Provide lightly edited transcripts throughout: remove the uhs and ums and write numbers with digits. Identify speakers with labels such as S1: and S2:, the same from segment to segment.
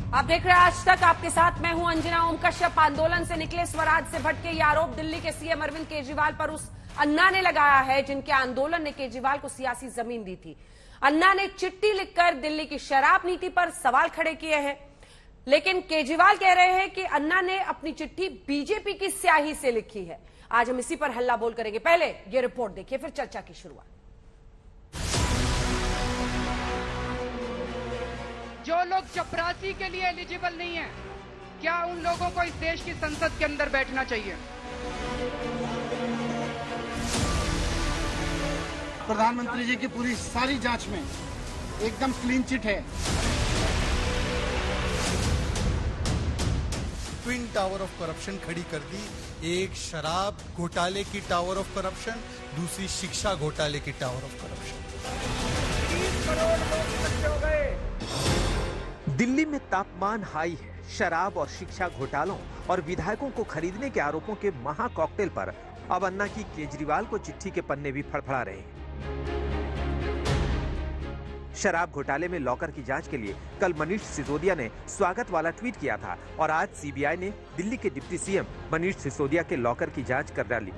S1: आप देख रहे हैं आज तक, आपके साथ मैं हूं अंजना। ओम कश्यप आंदोलन से निकले स्वराज से भटके ये आरोप दिल्ली के सीएम अरविंद केजरीवाल पर उस अन्ना ने लगाया है जिनके आंदोलन ने केजरीवाल को सियासी जमीन दी थी। अन्ना ने चिट्ठी लिखकर दिल्ली की शराब नीति पर सवाल खड़े किए हैं, लेकिन केजरीवाल कह रहे हैं कि अन्ना ने अपनी चिट्ठी बीजेपी की स्याही से लिखी है। आज हम इसी पर हल्ला बोल करेंगे। पहले ये रिपोर्ट देखिए, फिर चर्चा की शुरुआत।
S2: जो लोग चपरासी के लिए एलिजिबल नहीं है, क्या उन लोगों को इस देश की संसद के अंदर बैठना चाहिए?
S3: प्रधानमंत्री जी की पूरी सारी जांच में एकदम क्लीन चिट है।
S4: ट्विन टावर ऑफ करप्शन खड़ी कर दी, एक शराब घोटाले की टावर ऑफ करप्शन, दूसरी शिक्षा घोटाले की टावर ऑफ करप्शन।
S2: 30 करोड़ लोग इकट्ठे हो गए।
S5: दिल्ली में तापमान हाई है। शराब और शिक्षा घोटालों और विधायकों को खरीदने के आरोपों के महा कॉकटेल पर अब अन्ना की केजरीवाल को चिट्ठी के पन्ने भी फड़फड़ा रहे हैं। शराब घोटाले में लॉकर की जांच के लिए कल मनीष सिसोदिया ने स्वागत वाला ट्वीट किया था और आज सीबीआई ने दिल्ली के डिप्टी सीएम मनीष सिसोदिया के लॉकर की जांच कर डाली।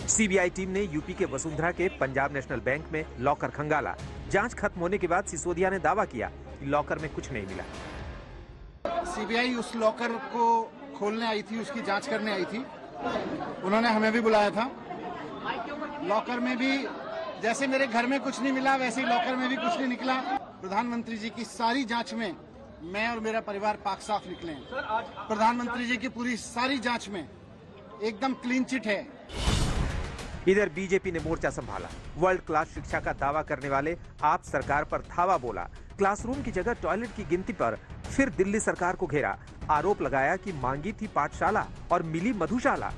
S5: सीबीआई टीम ने यूपी के वसुंधरा के पंजाब नेशनल बैंक में लॉकर खंगाला। जांच खत्म होने के बाद सिसोदिया ने दावा किया कि लॉकर में कुछ नहीं मिला।
S3: सीबीआई उस लॉकर को खोलने आई थी, उसकी जांच करने आई थी। उन्होंने हमें भी बुलाया था। लॉकर में भी जैसे मेरे घर में कुछ नहीं मिला, वैसे ही लॉकर में भी कुछ नहीं निकला। प्रधानमंत्री जी की सारी जांच में मैं और मेरा परिवार पाक साफ निकले हैं। प्रधानमंत्री जी की पूरी सारी जांच में एकदम क्लीन चिट है।
S5: इधर बीजेपी ने मोर्चा संभाला। वर्ल्ड क्लास शिक्षा का दावा करने वाले आप सरकार पर धावा बोला। क्लासरूम की जगह टॉयलेट की गिनती पर फिर दिल्ली सरकार को घेरा। आरोप लगाया कि मांगी थी पाठशाला और मिली मधुशाला।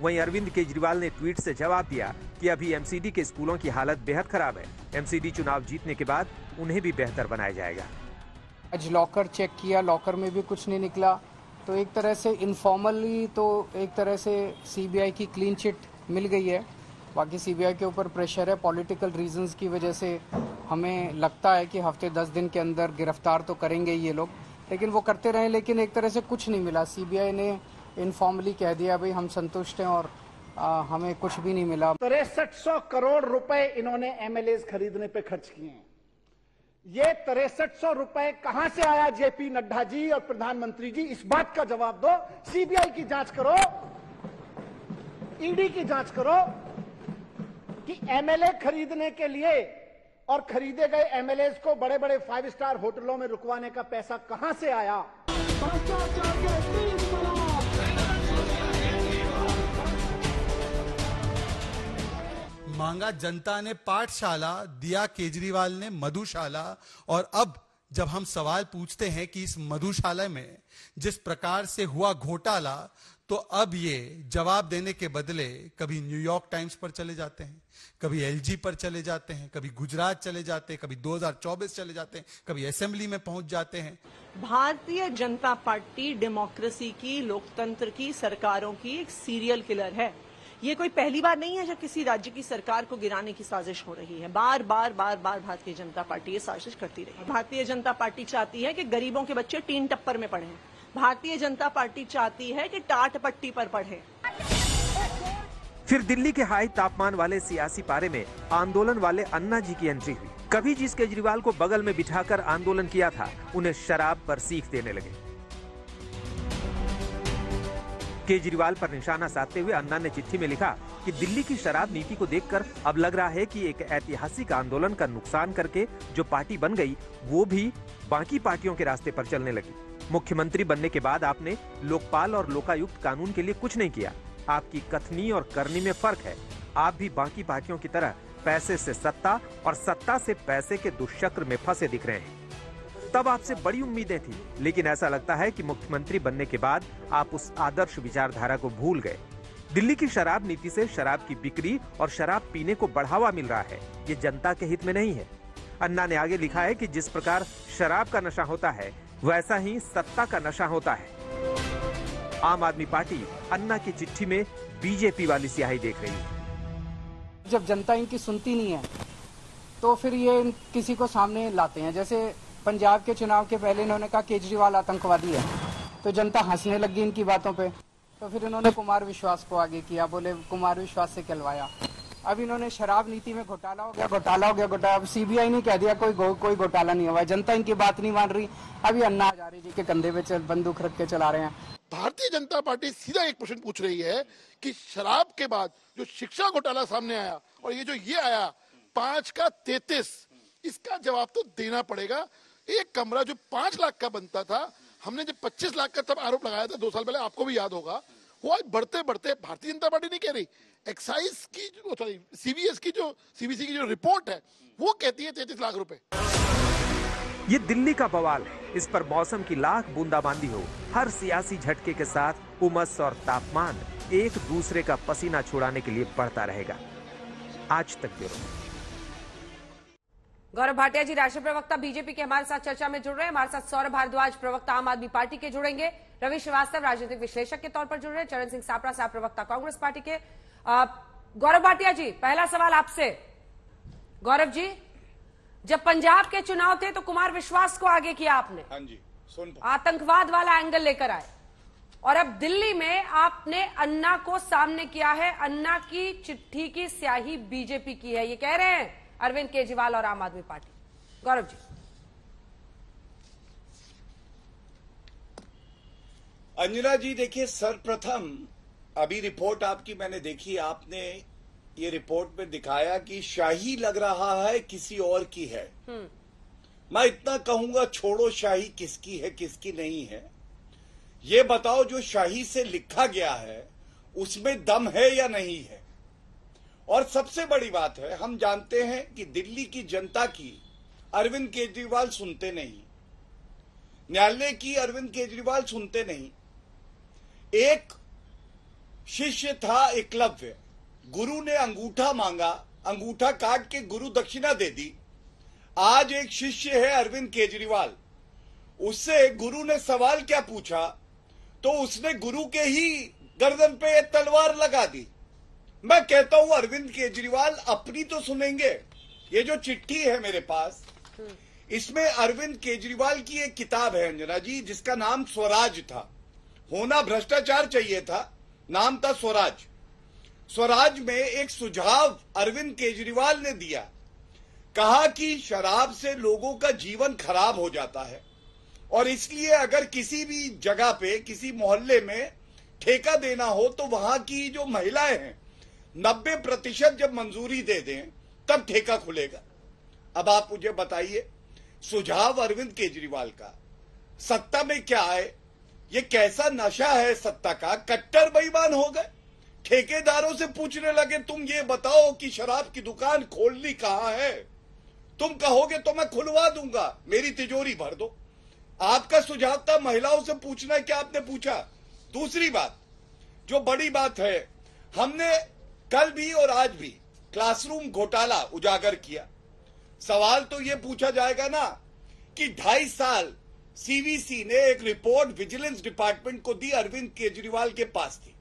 S5: वहीं अरविंद केजरीवाल ने ट्वीट से जवाब दिया कि अभी एमसीडी के स्कूलों की हालत बेहद खराब है। एमसीडी चुनाव जीतने के बाद उन्हें भी बेहतर बनाया जाएगा।
S2: आज लॉकर चेक किया, लॉकर में भी कुछ नहीं निकला। तो एक तरह से इनफॉर्मली तो एक तरह से सीबीआई की क्लीन चिट मिल गई है। बाकी सीबीआई के ऊपर प्रेशर है पॉलिटिकल रीजंस की वजह से। हमें लगता है कि हफ्ते 10 दिन के अंदर गिरफ्तार तो करेंगे ये लोग, लेकिन वो करते रहे, लेकिन एक तरह से कुछ नहीं मिला। सीबीआई ने इनफॉर्मली कह दिया भाई हम संतुष्ट हैं और हमें कुछ भी नहीं मिला।
S3: 6300 करोड़ रुपए इन्होंने एमएलए खरीदने पे खर्च किए हैं। ये 6300 रुपए कहां से आया? जेपी नड्डा जी और प्रधानमंत्री जी, इस बात का जवाब दो। सीबीआई की जांच करो, ईडी की जांच करो कि एमएलए खरीदने के लिए और खरीदे गए एमएलए को बड़े बड़े 5 स्टार होटलों में रुकवाने का पैसा कहां से आया?
S4: मांगा जनता ने पाठशाला, दिया केजरीवाल ने मधुशाला। और अब जब हम सवाल पूछते हैं कि इस मधुशाला में जिस प्रकार से हुआ घोटाला, तो अब ये जवाब देने के बदले कभी न्यूयॉर्क टाइम्स पर चले जाते हैं, कभी एलजी पर चले जाते हैं, कभी गुजरात चले जाते हैं, कभी 2024 चले जाते हैं, कभी असेंबली में पहुंच जाते हैं।
S6: भारतीय जनता पार्टी डेमोक्रेसी की, लोकतंत्र की, सरकारों की एक सीरियल किलर है। ये कोई पहली बार नहीं है जब किसी राज्य की सरकार को गिराने की साजिश हो रही है। बार बार भारतीय जनता पार्टी ये साजिश करती रही है। भारतीय जनता पार्टी चाहती है कि गरीबों के बच्चे टीन टप्पर में पढ़ें। भारतीय जनता पार्टी चाहती है कि टाट पट्टी पर पढ़ें।
S5: फिर दिल्ली के हाई तापमान वाले सियासी पारे में आंदोलन वाले अन्ना जी की एंट्री हुई। कभी जिस केजरीवाल को बगल में बिठाकर आंदोलन किया था, उन्हें शराब पर सीख देने लगे। केजरीवाल पर निशाना साधते हुए अन्ना ने चिट्ठी में लिखा कि दिल्ली की शराब नीति को देखकर अब लग रहा है कि एक ऐतिहासिक आंदोलन का नुकसान करके जो पार्टी बन गई, वो भी बाकी पार्टियों के रास्ते पर चलने लगी। मुख्यमंत्री बनने के बाद आपने लोकपाल और लोकायुक्त कानून के लिए कुछ नहीं किया। आपकी कथनी और करनी में फर्क है। आप भी बाकी पार्टियों की तरह पैसे से सत्ता और सत्ता से पैसे के दुष्चक्र में फंसे दिख रहे हैं। तब आपसे बड़ी उम्मीदें थी, लेकिन ऐसा लगता है कि मुख्यमंत्री बनने के बाद आप उस आदर्श विचारधारा को भूल गए। दिल्ली की शराब नीति से शराब की बिक्री और शराब पीने को बढ़ावा मिल रहा है। ये जनता के हित में नहीं है। अन्ना ने आगे लिखा है कि जिस प्रकार शराब का नशा होता है, वैसा ही सत्ता का नशा होता है। आम आदमी पार्टी अन्ना की चिट्ठी में बीजेपी वाली स्याही देख रही है।
S2: जब जनता इनकी सुनती नहीं है तो फिर ये किसी को सामने लाते हैं। जैसे पंजाब के चुनाव के पहले इन्होंने कहा केजरीवाल आतंकवादी है, तो जनता हंसने लगी इनकी बातों पे। तो फिर इन्होंने कुमार विश्वास को आगे किया, बोले कुमार विश्वास से कहलवाया। अब इन्होंने शराब नीति में घोटाला हो गया। अब सीबीआई ने कह दिया कोई घोटाला नहीं हुआ। जनता इनकी बात नहीं मान रही। अभी अन्ना हजारे जी के कंधे पे बंदूक रख के चला रहे हैं।
S7: भारतीय जनता पार्टी सीधा एक प्रश्न पूछ रही है कि शराब के बाद जो शिक्षा घोटाला सामने आया और ये आया 5 का 33, इसका जवाब तो देना पड़ेगा। एक कमरा जो 5 लाख का बनता था, हमने जब 25 लाख का तब आरोप लगाया था 2 साल पहले, आपको भी याद होगा, वो आज बढ़ते बढ़ते भारतीय जनता पार्टी नहीं कह रही, एक्साइज की सीबीसी की जो रिपोर्ट है वो कहती है 33 लाख रुपए।
S5: ये दिल्ली का बवाल है। इस पर मौसम की लाख बूंदाबांदी हो, हर सियासी झटके के साथ उमस और तापमान एक दूसरे का पसीना छुड़ाने के लिए बढ़ता रहेगा। आज तक ब्यूरो।
S1: गौरव भाटिया जी राष्ट्रीय प्रवक्ता बीजेपी के हमारे साथ चर्चा में जुड़ रहे हैं। हमारे साथ सौरभ भारद्वाज प्रवक्ता आम आदमी पार्टी के जुड़ेंगे, रवि श्रीवास्तव राजनीतिक विश्लेषक के तौर पर जुड़ रहे हैं, चरण सिंह सापरा साहब प्रवक्ता कांग्रेस पार्टी के। गौरव भाटिया जी, पहला सवाल आपसे। गौरव जी, जब पंजाब के चुनाव थे तो कुमार विश्वास को आगे किया आपने,
S8: हाँ जी,
S1: आतंकवाद वाला एंगल लेकर आए, और अब दिल्ली में आपने अन्ना को सामने किया है। अन्ना की चिट्ठी की स्याही बीजेपी की है, ये कह रहे हैं अरविंद केजरीवाल और आम आदमी पार्टी। गौरव जी।
S8: अंजना जी, देखिए, सर्वप्रथम अभी रिपोर्ट आपकी मैंने देखी, आपने ये रिपोर्ट में दिखाया कि शाही लग रहा है किसी और की है। मैं इतना कहूंगा, छोड़ो शाही किसकी है किसकी नहीं है, ये बताओ जो शाही से लिखा गया है उसमें दम है या नहीं है। और सबसे बड़ी बात है, हम जानते हैं कि दिल्ली की जनता की अरविंद केजरीवाल सुनते नहीं, न्यायालय की अरविंद केजरीवाल सुनते नहीं। एक शिष्य था एकलव्य, गुरु ने अंगूठा मांगा, अंगूठा काट के गुरु दक्षिणा दे दी। आज एक शिष्य है अरविंद केजरीवाल, उससे गुरु ने सवाल क्या पूछा तो उसने गुरु के ही गर्दन पे तलवार लगा दी। मैं कहता हूं अरविंद केजरीवाल अपनी तो सुनेंगे। ये जो चिट्ठी है मेरे पास, इसमें अरविंद केजरीवाल की एक किताब है अंजना जी, जिसका नाम स्वराज था। होना भ्रष्टाचार चाहिए था, नाम था स्वराज। स्वराज में एक सुझाव अरविंद केजरीवाल ने दिया, कहा कि शराब से लोगों का जीवन खराब हो जाता है और इसलिए अगर किसी भी जगह पे, किसी मोहल्ले में ठेका देना हो तो वहां की जो महिलाएं हैं 90% जब मंजूरी दे दें तब ठेका खुलेगा। अब आप मुझे बताइए, सुझाव अरविंद केजरीवाल का, सत्ता में क्या आए, ये कैसा नशा है सत्ता का, कट्टर बेईमान हो गए। ठेकेदारों से पूछने लगे, तुम ये बताओ कि शराब की दुकान खोलनी कहां है, तुम कहोगे तो मैं खुलवा दूंगा, मेरी तिजोरी भर दो। आपका सुझाव था महिलाओं से पूछना, क्या आपने पूछा? दूसरी बात, जो बड़ी बात है, हमने कल भी और आज भी क्लासरूम घोटाला उजागर किया। सवाल तो यह पूछा जाएगा ना कि 2.5 साल सीवीसी ने एक रिपोर्ट विजिलेंस डिपार्टमेंट को दी, अरविंद केजरीवाल के पास थी,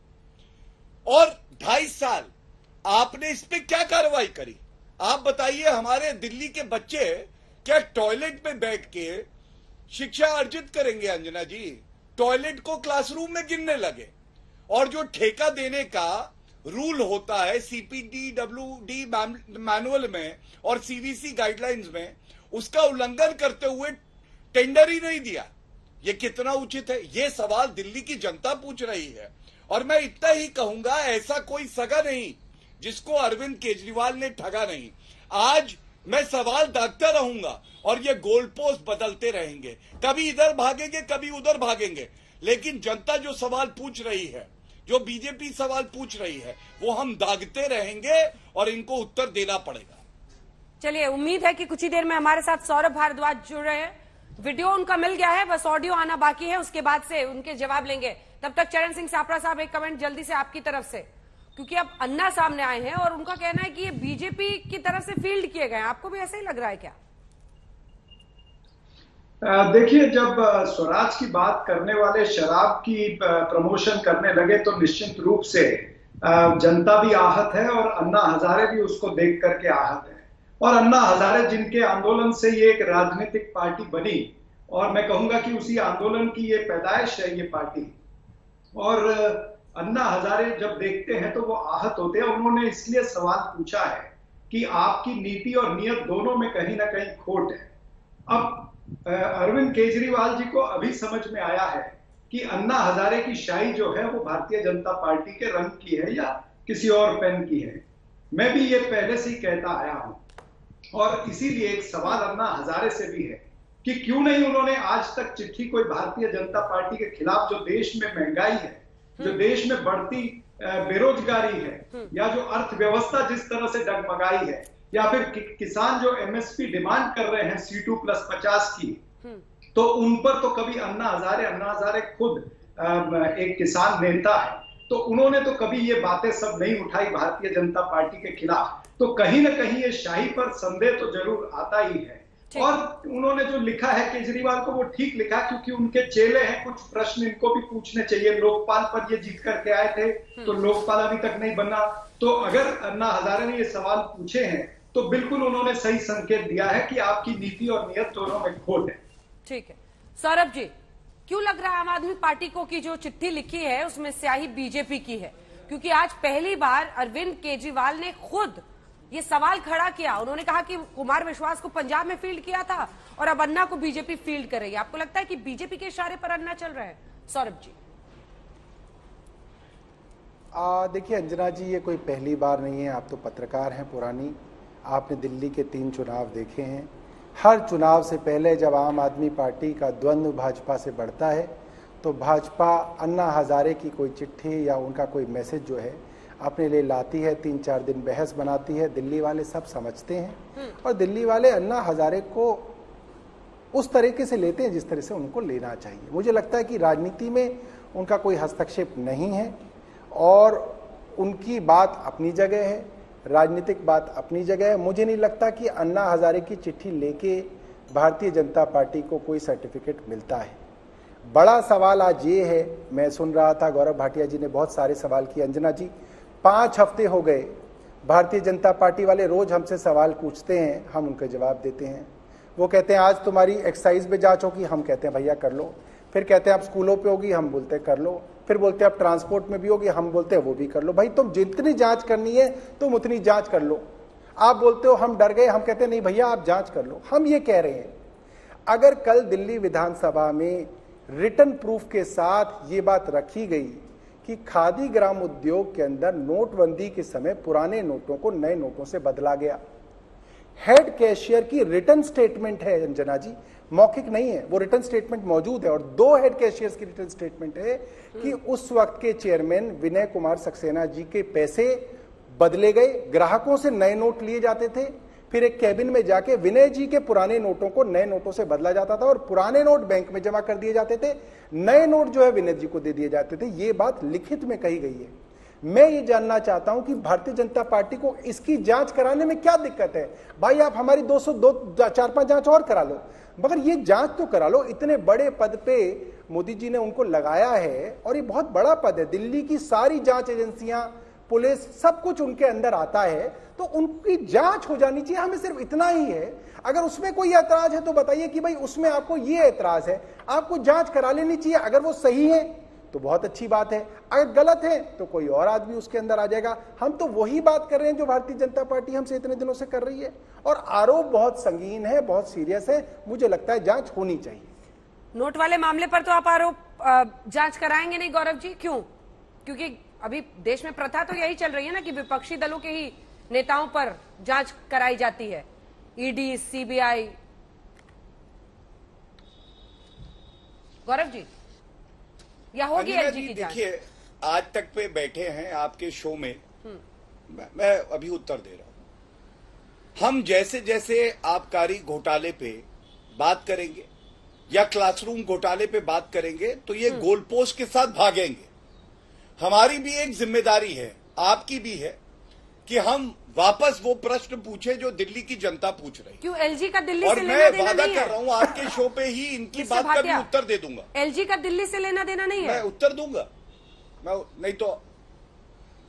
S8: और 2.5 साल आपने इस पे क्या कार्रवाई करी? आप बताइए, हमारे दिल्ली के बच्चे क्या टॉयलेट में बैठ के शिक्षा अर्जित करेंगे अंजना जी? टॉयलेट को क्लासरूम में गिनने लगे। और जो ठेका देने का रूल होता है CPDWD मैनुअल में और सीवीसी गाइडलाइंस में, उसका उल्लंघन करते हुए टेंडर ही नहीं दिया। ये कितना उचित है? ये सवाल दिल्ली की जनता पूछ रही है। और मैं इतना ही कहूंगा, ऐसा कोई सगा नहीं जिसको अरविंद केजरीवाल ने ठगा नहीं। आज मैं सवाल दागता रहूंगा और ये गोल पोस्ट बदलते रहेंगे, कभी इधर भागेंगे कभी उधर भागेंगे, लेकिन जनता जो सवाल पूछ रही है, जो बीजेपी सवाल पूछ रही है, वो हम दागते रहेंगे और इनको उत्तर देना पड़ेगा।
S1: चलिए, उम्मीद है कि कुछ ही देर में हमारे साथ सौरभ भारद्वाज जुड़ रहे हैं। वीडियो उनका मिल गया है, बस ऑडियो आना बाकी है, उसके बाद से उनके जवाब लेंगे। तब तक चरण सिंह सापरा साहब, एक कमेंट जल्दी से आपकी तरफ से, क्योंकि अब अन्ना सामने आए हैं और उनका कहना है कि ये बीजेपी की तरफ से फील्ड किए गए हैं। आपको भी ऐसा ही लग रहा है क्या?
S9: देखिए, जब स्वराज की बात करने वाले शराब की प्रमोशन करने लगे तो निश्चित रूप से जनता भी आहत है और अन्ना हजारे भी उसको देख करके आहत है। और अन्ना हजारे जिनके आंदोलन से ये एक राजनीतिक पार्टी बनी, और मैं कहूंगा कि उसी आंदोलन की ये पैदाइश है ये पार्टी। और अन्ना हजारे जब देखते हैं तो वो आहत होते हैं। उन्होंने इसलिए सवाल पूछा है कि आपकी नीति और नियत दोनों में कहीं ना कहीं खोट है। अब अरविंद केजरीवाल जी को अभी समझ में आया है कि अन्ना हजारे की शाही जो है वो भारतीय जनता पार्टी के रंग की है या किसी और पेन की है। मैं भी ये पहले से ही कहता आया हूं, और इसीलिए एक सवाल अन्ना हजारे से भी है कि क्यों नहीं उन्होंने आज तक चिट्ठी कोई भारतीय जनता पार्टी के खिलाफ, जो देश में महंगाई है, जो देश में बढ़ती बेरोजगारी है, या जो अर्थव्यवस्था जिस तरह से डगमगाई है, या फिर किसान जो एमएसपी डिमांड कर रहे हैं C2+50 की, तो उन पर तो कभी अन्ना हजारे खुद एक किसान नेता है, तो उन्होंने तो कभी ये बातें सब नहीं उठाई भारतीय जनता पार्टी के खिलाफ। तो कहीं ना कहीं ये शाही पर संदेह तो जरूर आता ही है। और उन्होंने जो लिखा है केजरीवाल को वो ठीक लिखा, क्योंकि उनके चेले हैं, कुछ प्रश्न इनको भी पूछने चाहिए। लोकपाल पर ये जीत करके आए थे, तो लोकपाल अभी तक नहीं बना। तो अगर अन्ना हजारे ने ये सवाल पूछे हैं तो बिल्कुल उन्होंने सही संकेत दिया है कि आपकी नीति और नियत दोनों में खोट है।
S1: ठीक है सौरभ जी, क्यों लग रहा है आम आदमी पार्टी को कि जो चिट्ठी लिखी है उसमें स्याही बीजेपी की है? क्योंकि आज पहली बार अरविंद केजरीवाल ने खुद ये सवाल खड़ा किया। उन्होंने कहा कि कुमार विश्वास को पंजाब में फील्ड किया था और अब अन्ना को बीजेपी फील्ड कर रही है। आपको लगता है कि बीजेपी के इशारे पर अन्ना चल रहा है? सौरभ जी
S10: देखिए अंजना जी, ये कोई पहली बार नहीं है। आप तो पत्रकार हैं पुरानी, आपने दिल्ली के 3 चुनाव देखे हैं। हर चुनाव से पहले जब आम आदमी पार्टी का द्वंद्व भाजपा से बढ़ता है तो भाजपा अन्ना हजारे की कोई चिट्ठी या उनका कोई मैसेज जो है अपने लिए लाती है, 3-4 दिन बहस बनाती है। दिल्ली वाले सब समझते हैं और दिल्ली वाले अन्ना हजारे को उस तरीके से लेते हैं जिस तरह से उनको लेना चाहिए। मुझे लगता है कि राजनीति में उनका कोई हस्तक्षेप नहीं है और उनकी बात अपनी जगह है, राजनीतिक बात अपनी जगह है। मुझे नहीं लगता कि अन्ना हजारे की चिट्ठी लेके भारतीय जनता पार्टी को कोई सर्टिफिकेट मिलता है। बड़ा सवाल आज ये है, मैं सुन रहा था गौरव भाटिया जी ने बहुत सारे सवाल किए। अंजना जी, 5 हफ्ते हो गए भारतीय जनता पार्टी वाले रोज हमसे सवाल पूछते हैं, हम उनके जवाब देते हैं। वो कहते हैं आज तुम्हारी एक्साइज पे जांच होगी, हम कहते हैं भैया कर लो। फिर कहते हैं अब स्कूलों पे होगी, हम बोलते हैं कर लो। फिर बोलते हैं अब ट्रांसपोर्ट में भी होगी, हम बोलते हैं वो भी कर लो। भाई तुम जितनी जांच करनी है तुम उतनी जांच कर लो। आप बोलते हो हम डर गए, हम कहते हैं नहीं भैया आप जांच कर लो। हम ये कह रहे हैं अगर कल दिल्ली विधानसभा में रिटन प्रूफ के साथ ये बात रखी गई कि खादी ग्राम उद्योग के अंदर नोटबंदी के समय पुराने नोटों को नए नोटों से बदला गया, हेड कैशियर की रिटर्न स्टेटमेंट है अंजना जी, मौखिक नहीं है, वो रिटर्न स्टेटमेंट मौजूद है और 2 हेड कैशियर्स की रिटर्न स्टेटमेंट है कि उस वक्त के चेयरमैन विनय कुमार सक्सेना जी के पैसे बदले गए, ग्राहकों से नए नोट लिए जाते थे, फिर एक कैबिन में जाके विनय जी के पुराने नोटों को नए नोटों से बदला जाता था और पुराने नोट बैंक में जमा कर दिए जाते थे, नए नोट जो है विनय जी को दे दिए जाते थे। ये बात लिखित में कही गई है। मैं ये जानना चाहता हूं कि भारतीय जनता पार्टी को इसकी जांच कराने में क्या दिक्कत है? भाई आप हमारी 204-5 जांच और करा लो, मगर ये जांच तो करा लो। इतने बड़े पद पे मोदी जी ने उनको लगाया है और ये बहुत बड़ा पद है। दिल्ली की सारी जांच एजेंसियां, पुलिस, सब कुछ उनके अंदर आता है, तो उनकी जांच हो जानी चाहिए। हमें सिर्फ इतना ही है। अगर उसमें कोई ऐतराज है तो बताइए कि भाई उसमें आपको ये ऐतराज है, आपको जांच करा लेनी चाहिए। अगर वो सही है तो बहुत अच्छी बात है, अगर गलत है तो कोई और आदमी उसके अंदर आ जाएगा। हम तो वही बात कर रहे हैं जो भारतीय जनता पार्टी हमसे इतने दिनों से कर रही है और आरोप बहुत संगीन है, बहुत सीरियस है। मुझे लगता है जांच होनी चाहिए।
S1: नोट वाले मामले पर तो आप आरोप जांच कराएंगे नहीं गौरव जी, क्यों? क्योंकि अभी देश में प्रथा तो यही चल रही है ना कि विपक्षी दलों के ही नेताओं पर जांच कराई जाती है, ईडी, सीबीआई। गौरव जी, या होगी एलजी की जांच?
S8: देखिए, आज तक पे बैठे हैं आपके शो में, मैं अभी उत्तर दे रहा हूं। हम जैसे जैसे आबकारी घोटाले पे बात करेंगे या क्लासरूम घोटाले पे बात करेंगे तो ये गोलपोस्ट के साथ भागेंगे। हमारी भी एक जिम्मेदारी है, आपकी भी है, कि हम वापस वो प्रश्न पूछे जो दिल्ली की जनता पूछ रही।
S1: क्यों एलजी का दिल्ली
S8: और
S1: से लेना देना नहीं है?
S8: मैं वादा कर रहा हूं आपके शो पे ही इनकी बात का भी उत्तर दे दूंगा।
S1: एलजी का दिल्ली से लेना देना नहीं है?
S8: मैं उत्तर दूंगा। मैं नहीं तो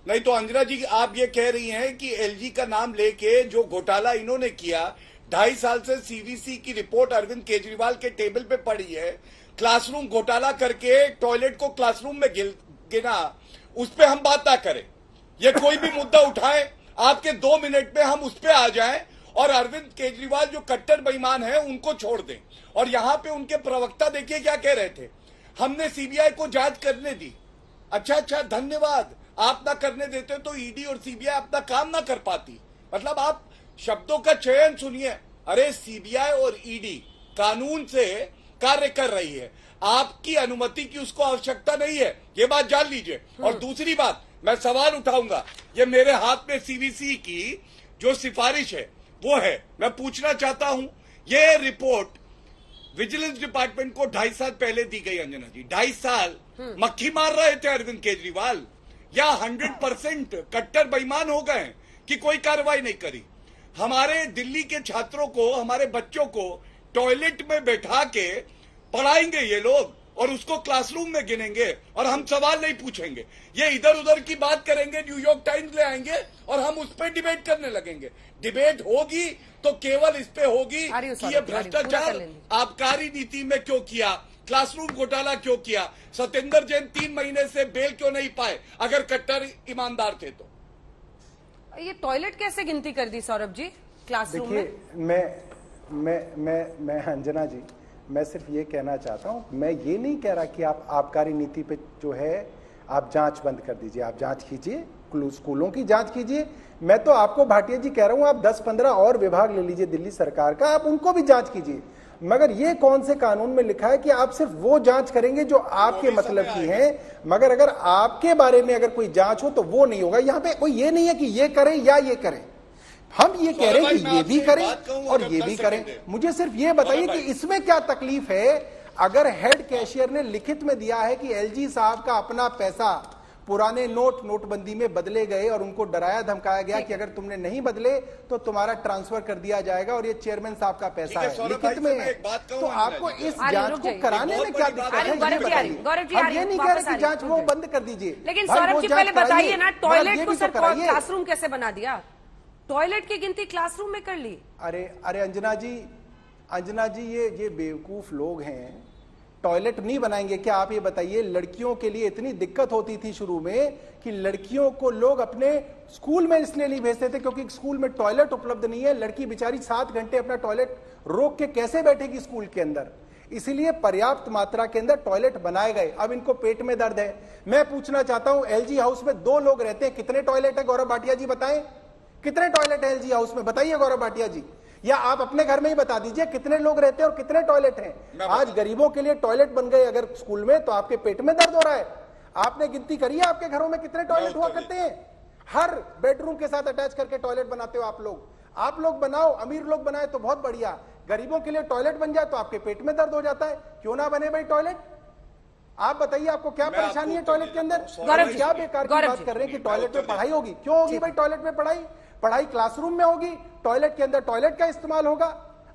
S8: नहीं तो अंजना जी आप ये कह रही हैं कि एलजी का नाम लेके जो घोटाला इन्होंने किया, 2.5 साल से सीवीसी की रिपोर्ट अरविंद केजरीवाल के टेबल पे पड़ी है, क्लासरूम घोटाला करके टॉयलेट को क्लासरूम में गिना, उस पे हम बात ना करें। ये कोई भी मुद्दा उठाएं, आपके 2 मिनट में हम उस पे आ जाएं और अरविंद केजरीवाल जो कट्टर बेईमान है उनको छोड़ दें। और यहां पे उनके प्रवक्ता देखिए क्या कह रहे थे, हमने सीबीआई को जांच करने दी। अच्छा धन्यवाद, आप ना करने देते तो ईडी और सीबीआई अपना काम ना कर पाती। मतलब आप शब्दों का चयन सुनिए। अरे सीबीआई और ईडी कानून से कार्य कर रही है, आपकी अनुमति की उसको आवश्यकता नहीं है, ये बात जान लीजिए। और दूसरी बात, मैं सवाल उठाऊंगा, ये मेरे हाथ में सीवीसी की जो सिफारिश है वो है, मैं पूछना चाहता हूं, ये रिपोर्ट विजिलेंस डिपार्टमेंट को 2.5 साल पहले दी गई। अंजना जी 2.5 साल मक्खी मार रहे थे अरविंद केजरीवाल, या 100% कट्टर बेईमान हो गए कि कोई कार्रवाई नहीं करी। हमारे दिल्ली के छात्रों को, हमारे बच्चों को टॉयलेट में बैठा के पढ़ाएंगे ये लोग और उसको क्लासरूम में गिनेंगे और हम सवाल नहीं पूछेंगे। ये इधर उधर की बात करेंगे, न्यूयॉर्क टाइम्स ले आएंगे और हम उस पर डिबेट करने लगेंगे। डिबेट होगी तो केवल इस पे होगी कि ये भ्रष्टाचार आबकारी नीति में क्यों किया, क्लासरूम घोटाला क्यों किया, सत्येंद्र जैन 3 महीने से बेल क्यों नहीं पाए अगर कट्टर ईमानदार थे तो।
S1: ये टॉयलेट कैसे गिनती कर दी सौरभ जी क्लासरूम में?
S10: मैं अंजना जी, मैं सिर्फ ये कहना चाहता हूं, मैं ये नहीं कह रहा कि आप आबकारी नीति पे जो है आप जांच बंद कर दीजिए, आप जांच कीजिए, स्कूलों की जांच कीजिए। मैं तो आपको भाटिया जी कह रहा हूं, आप 10-15 और विभाग ले लीजिए दिल्ली सरकार का, आप उनको भी जांच कीजिए। मगर ये कौन से कानून में लिखा है कि आप सिर्फ वो जांच करेंगे जो आपके मतलब की है, मगर अगर आपके बारे में अगर कोई जांच हो तो वो नहीं होगा। यहाँ पे कोई ये नहीं है कि ये करें या ये करें, हम ये कह रहे हैं कि ये भी करें और ये भी करें। मुझे सिर्फ ये बताइए कि इसमें क्या तकलीफ है अगर हेड कैशियर ने लिखित में दिया है कि एलजी साहब का अपना पैसा पुराने नोटबंदी में बदले गए और उनको डराया धमकाया गया कि अगर तुमने नहीं बदले तो तुम्हारा ट्रांसफर कर दिया जाएगा और ये चेयरमैन साहब का पैसा है, लिखित में है। तो आपको इस जांच को कराने में क्या दिक्कत है? हम ये नहीं कह रहे कि जांच वो बंद कर दीजिए,
S1: लेकिन सौरभ जी पहले बताइए ना, टॉयलेट को सर क्लासरूम कैसे बना दिया? टॉयलेट की गिनती क्लासरूम में कर ली।
S10: अरे अंजना जी ये बेवकूफ लोग हैं, टॉयलेट नहीं बनाएंगे क्या? आप ये बताइए, लड़कियों के लिए इतनी दिक्कत होती थी शुरू में कि लड़कियों को लोग अपने स्कूल में इसलिए नहीं भेजते थे क्योंकि स्कूल में टॉयलेट उपलब्ध नहीं है। लड़की बेचारी 7 घंटे अपना टॉयलेट रोक के कैसे बैठेगी स्कूल के अंदर? इसीलिए पर्याप्त मात्रा के अंदर टॉयलेट बनाए गए। अब इनको पेट में दर्द है। मैं पूछना चाहता हूं, एलजी हाउस में 2 लोग रहते हैं, कितने टॉयलेट है? गौरव भाटिया जी बताएं, कितने टॉयलेट है एलजी हाउस में? बताइए गौरव भाटिया जी, या आप अपने घर में ही बता दीजिए कितने लोग रहते हैं और कितने टॉयलेट हैं। आज गरीबों के लिए टॉयलेट बन गए अगर स्कूल में, तो आपके पेट में दर्द हो रहा है। आपने गिनती करी है आपके घरों में कितने टॉयलेट हुआ करते हैं? हर बेडरूम के साथ अटैच करके टॉयलेट बनाते हो आप लोग बनाओ, अमीर लोग बनाए तो बहुत बढ़िया, गरीबों के लिए टॉयलेट बन जाए तो आपके पेट में दर्द हो जाता है। क्यों ना बने भाई टॉयलेट? आप बताइए आपको क्या परेशानी है टॉयलेट के अंदर? क्या बेकार की बात कर रहे हैं कि टॉयलेट में पढ़ाई होगी? क्यों होगी भाई टॉयलेट में पढ़ाई क्लासरूम में होगी, टॉयलेट के अंदर टॉयलेट का इस्तेमाल होगा।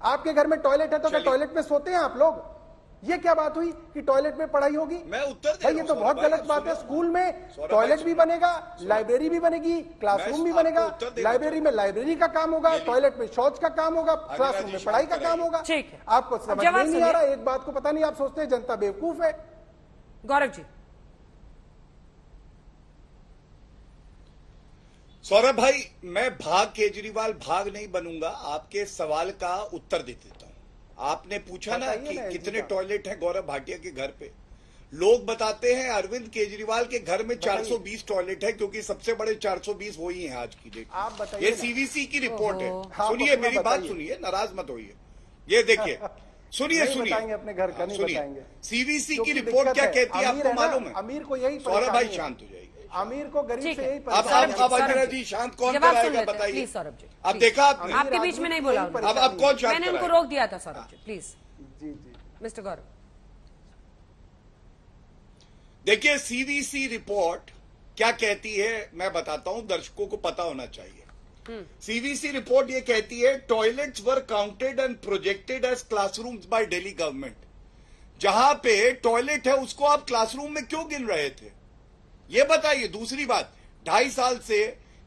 S10: आपके घर में टॉयलेट है तो क्या टॉयलेट में सोते हैं आप लोग? ये क्या बात हुई कि टॉयलेट में पढ़ाई होगी?
S8: मैं उत्तर
S10: भाई ये तो बहुत गलत बात है। स्कूल में टॉयलेट भी बनेगा, लाइब्रेरी भी बनेगी, क्लासरूम भी बनेगा। लाइब्रेरी में लाइब्रेरी का काम होगा, टॉयलेट में शौच का काम होगा, क्लासरूम में पढ़ाई का काम होगा। आपको समझ में नहीं आ रहा एक बात को? पता नहीं, आप सोचते हैं जनता बेवकूफ है।
S1: गौरव जी।
S8: सौरभ भाई, मैं केजरीवाल भाग नहीं बनूंगा, आपके सवाल का उत्तर दे देता हूं। आपने पूछा ना कि कितने टॉयलेट हैं गौरव भाटिया के घर पे। लोग बताते हैं अरविंद केजरीवाल के घर में 420 टॉयलेट है, क्योंकि सबसे बड़े 420 वही हैं आज की डेट।
S10: आप बताइए,
S8: ये सीवीसी की रिपोर्ट है। सुनिए मेरी बात, सुनिए, नाराज मत होइए। ये देखिए, सुनिए
S10: अपने घर का नहीं बताएंगे।
S8: सीवीसी की रिपोर्ट क्या कहती है आपको मालूम है?
S10: अमीर को यही
S8: सौरभ भाई शांत हो जाइए।
S10: अमीर को गरीब से यही
S8: अब अंजना जी शांत कौन कराएगा बताइए?
S1: सौरभ जी,
S8: अब देखा आपने,
S1: आपके बीच में नहीं बोला।
S8: अब कौन शांत?
S1: मैंने उनको रोक दिया था Saurabh ji, please.
S10: Ji
S1: mister गौरव,
S8: देखिए सीवीसी रिपोर्ट क्या कहती है मैं बताता हूं, दर्शकों को पता होना चाहिए। सीवीसी रिपोर्ट ये कहती है, toilets were counted and projected as classrooms by Delhi government. जहां पे टॉयलेट है उसको आप क्लासरूम में क्यों गिन रहे थे? ये बताइए। दूसरी बात, 2.5 साल से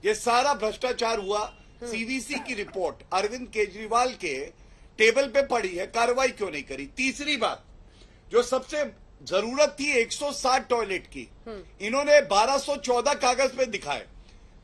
S8: ये सारा भ्रष्टाचार हुआ। सीवीसी की रिपोर्ट अरविंद केजरीवाल के टेबल पे पड़ी है, कार्रवाई क्यों नहीं करी? तीसरी बात, जो सबसे जरूरत थी 160 टॉयलेट की, इन्होंने 1214 कागज पे दिखाए।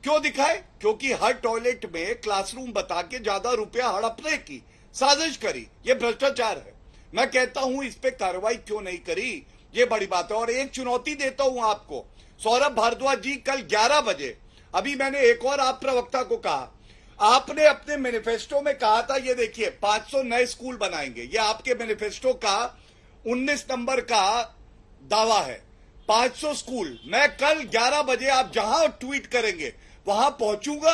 S8: क्यों दिखाए? क्योंकि हर टॉयलेट में क्लासरूम बता के ज्यादा रुपया हड़पने की साजिश करी। ये भ्रष्टाचार है। मैं कहता हूं इस पे कार्रवाई क्यों नहीं करी, ये बड़ी बात है। और एक चुनौती देता हूं आपको, सौरभ भारद्वाज जी, कल 11 बजे, अभी मैंने एक और आप प्रवक्ता को कहा, आपने अपने मैनिफेस्टो में कहा था, ये देखिए 500 नए स्कूल बनाएंगे, ये आपके मैनिफेस्टो का 19 नंबर का दावा है। 500 स्कूल, मैं कल 11 बजे आप जहां ट्वीट करेंगे वहां पहुंचूंगा,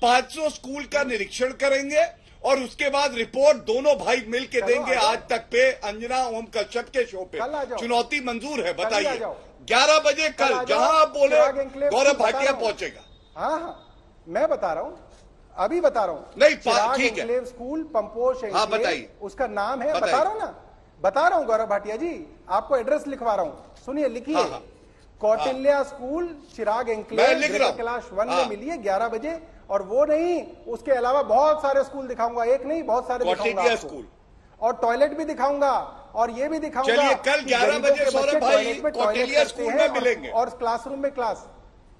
S8: 500 स्कूल का निरीक्षण करेंगे और उसके बाद रिपोर्ट दोनों भाई मिल के देंगे आज तक पे अंजना ओम कश्यप के शो पे। चुनौती मंजूर है, बताइए। 11 बजे कल जहां आप बोले गौरव भाटिया पहुंचेगा।
S10: हाँ, मैं बता रहा हूं, अभी बता रहा हूं।
S8: नहीं,
S10: चिराग
S8: ठीक है।
S10: एन्क्लेव स्कूल, पंपोश एन्क्लेव,
S8: हाँ, बताइए।
S10: उसका नाम है, बता रहा हूं ना, बता रहा हूं गौरव भाटिया जी, आपको एड्रेस लिखवा रहा हूं, सुनिए, लिखिए।
S8: हाँ,
S10: कौटिल्या स्कूल, चिराग एन्क्लेव, कैलाश 1 में मिलिए 11 बजे। और वो नहीं, उसके अलावा बहुत सारे स्कूल दिखाऊंगा, एक नहीं बहुत सारे दिखाऊंगा स्कूल, और टॉयलेट भी दिखाऊंगा, और ये भी दिखाऊंगा।
S8: चलिए कल 11 बजे सौरभ भाई कौटिल्या स्कूल में मिलेंगे,
S10: और क्लासरूम में क्लास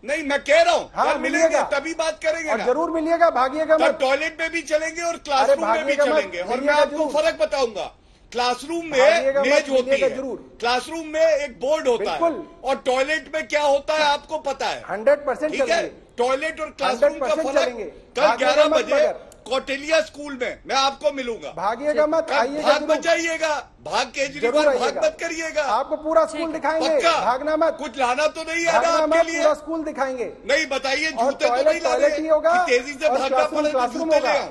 S8: नहीं, मैं कह रहा हूं
S10: हाँ,
S8: कल मिलेंगे, तभी बात करेंगे
S10: और जरूर मिलिएगा, भागिएगा मत।
S8: टॉयलेट में भी चलेंगे और क्लासरूम में भी चलेंगे। और मैं आपको फर्क बताऊंगा, क्लासरूम में मेज होती है, क्लासरूम में एक बोर्ड होता है, और टॉयलेट में क्या होता है आपको पता है।
S10: 100%
S8: ठीक है, टॉयलेट और क्लासरूम का फर्क। कल 11 बजे कौटिल्या स्कूल में मैं आपको मिलूंगा,
S10: भागिएगा मत, आइएगा,
S8: भाग मत जाइएगा, भाग केजरीवाल भाग मत करिएगा,
S10: आपको पूरा स्कूल दिखाएंगे, भागना मत।
S8: कुछ लाना तो नहीं है ना आपके लिए,
S10: पूरा स्कूल दिखाएंगे।
S8: नहीं, बताइए, जूते तो नहीं ला रहे
S10: होगा,
S8: तेजी से भागना पड़े तो जूते ले आओ।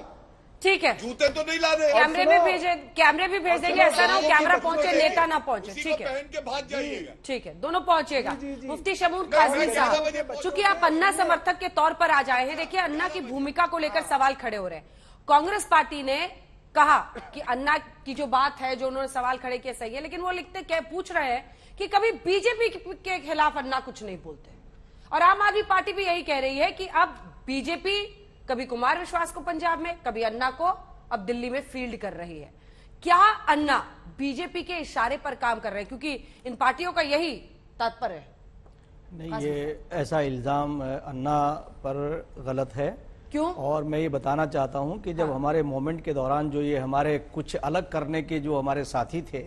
S1: ठीक है,
S8: जूते तो नहीं ला रहे,
S1: कैमरे भी भेज देंगे, ऐसा ना हो कैमरा पहुंचे नेता ना पहुंचे। ठीक है,
S8: पहन के भाग जाइएगा।
S1: ठीक है, दोनों पहुंचेगा। मुफ्ती शमून काजमी साहब, चूंकि आप अन्ना समर्थक के तौर पर आ जाए हैं, देखिए अन्ना की भूमिका को लेकर सवाल खड़े हो रहे हैं। कांग्रेस पार्टी ने कहा कि अन्ना की जो बात है, जो उन्होंने सवाल खड़े किए, सही है, लेकिन वो पूछ रहे हैं कि कभी बीजेपी के खिलाफ अन्ना कुछ नहीं बोलते। और आम आदमी पार्टी भी यही कह रही है कि अब बीजेपी कभी कुमार विश्वास को पंजाब में, कभी अन्ना को अब दिल्ली में फील्ड कर रही है। क्या अन्ना बीजेपी के इशारे पर काम कर रहे हैं, क्योंकि इन पार्टियों का यही तात्पर्य है?
S11: नहीं, ये ऐसा इल्जाम अन्ना पर गलत है।
S1: क्यों?
S11: और मैं ये बताना चाहता हूं कि जब हमारे मोमेंट के दौरान जो ये हमारे कुछ अलग करने के जो हमारे साथी थे,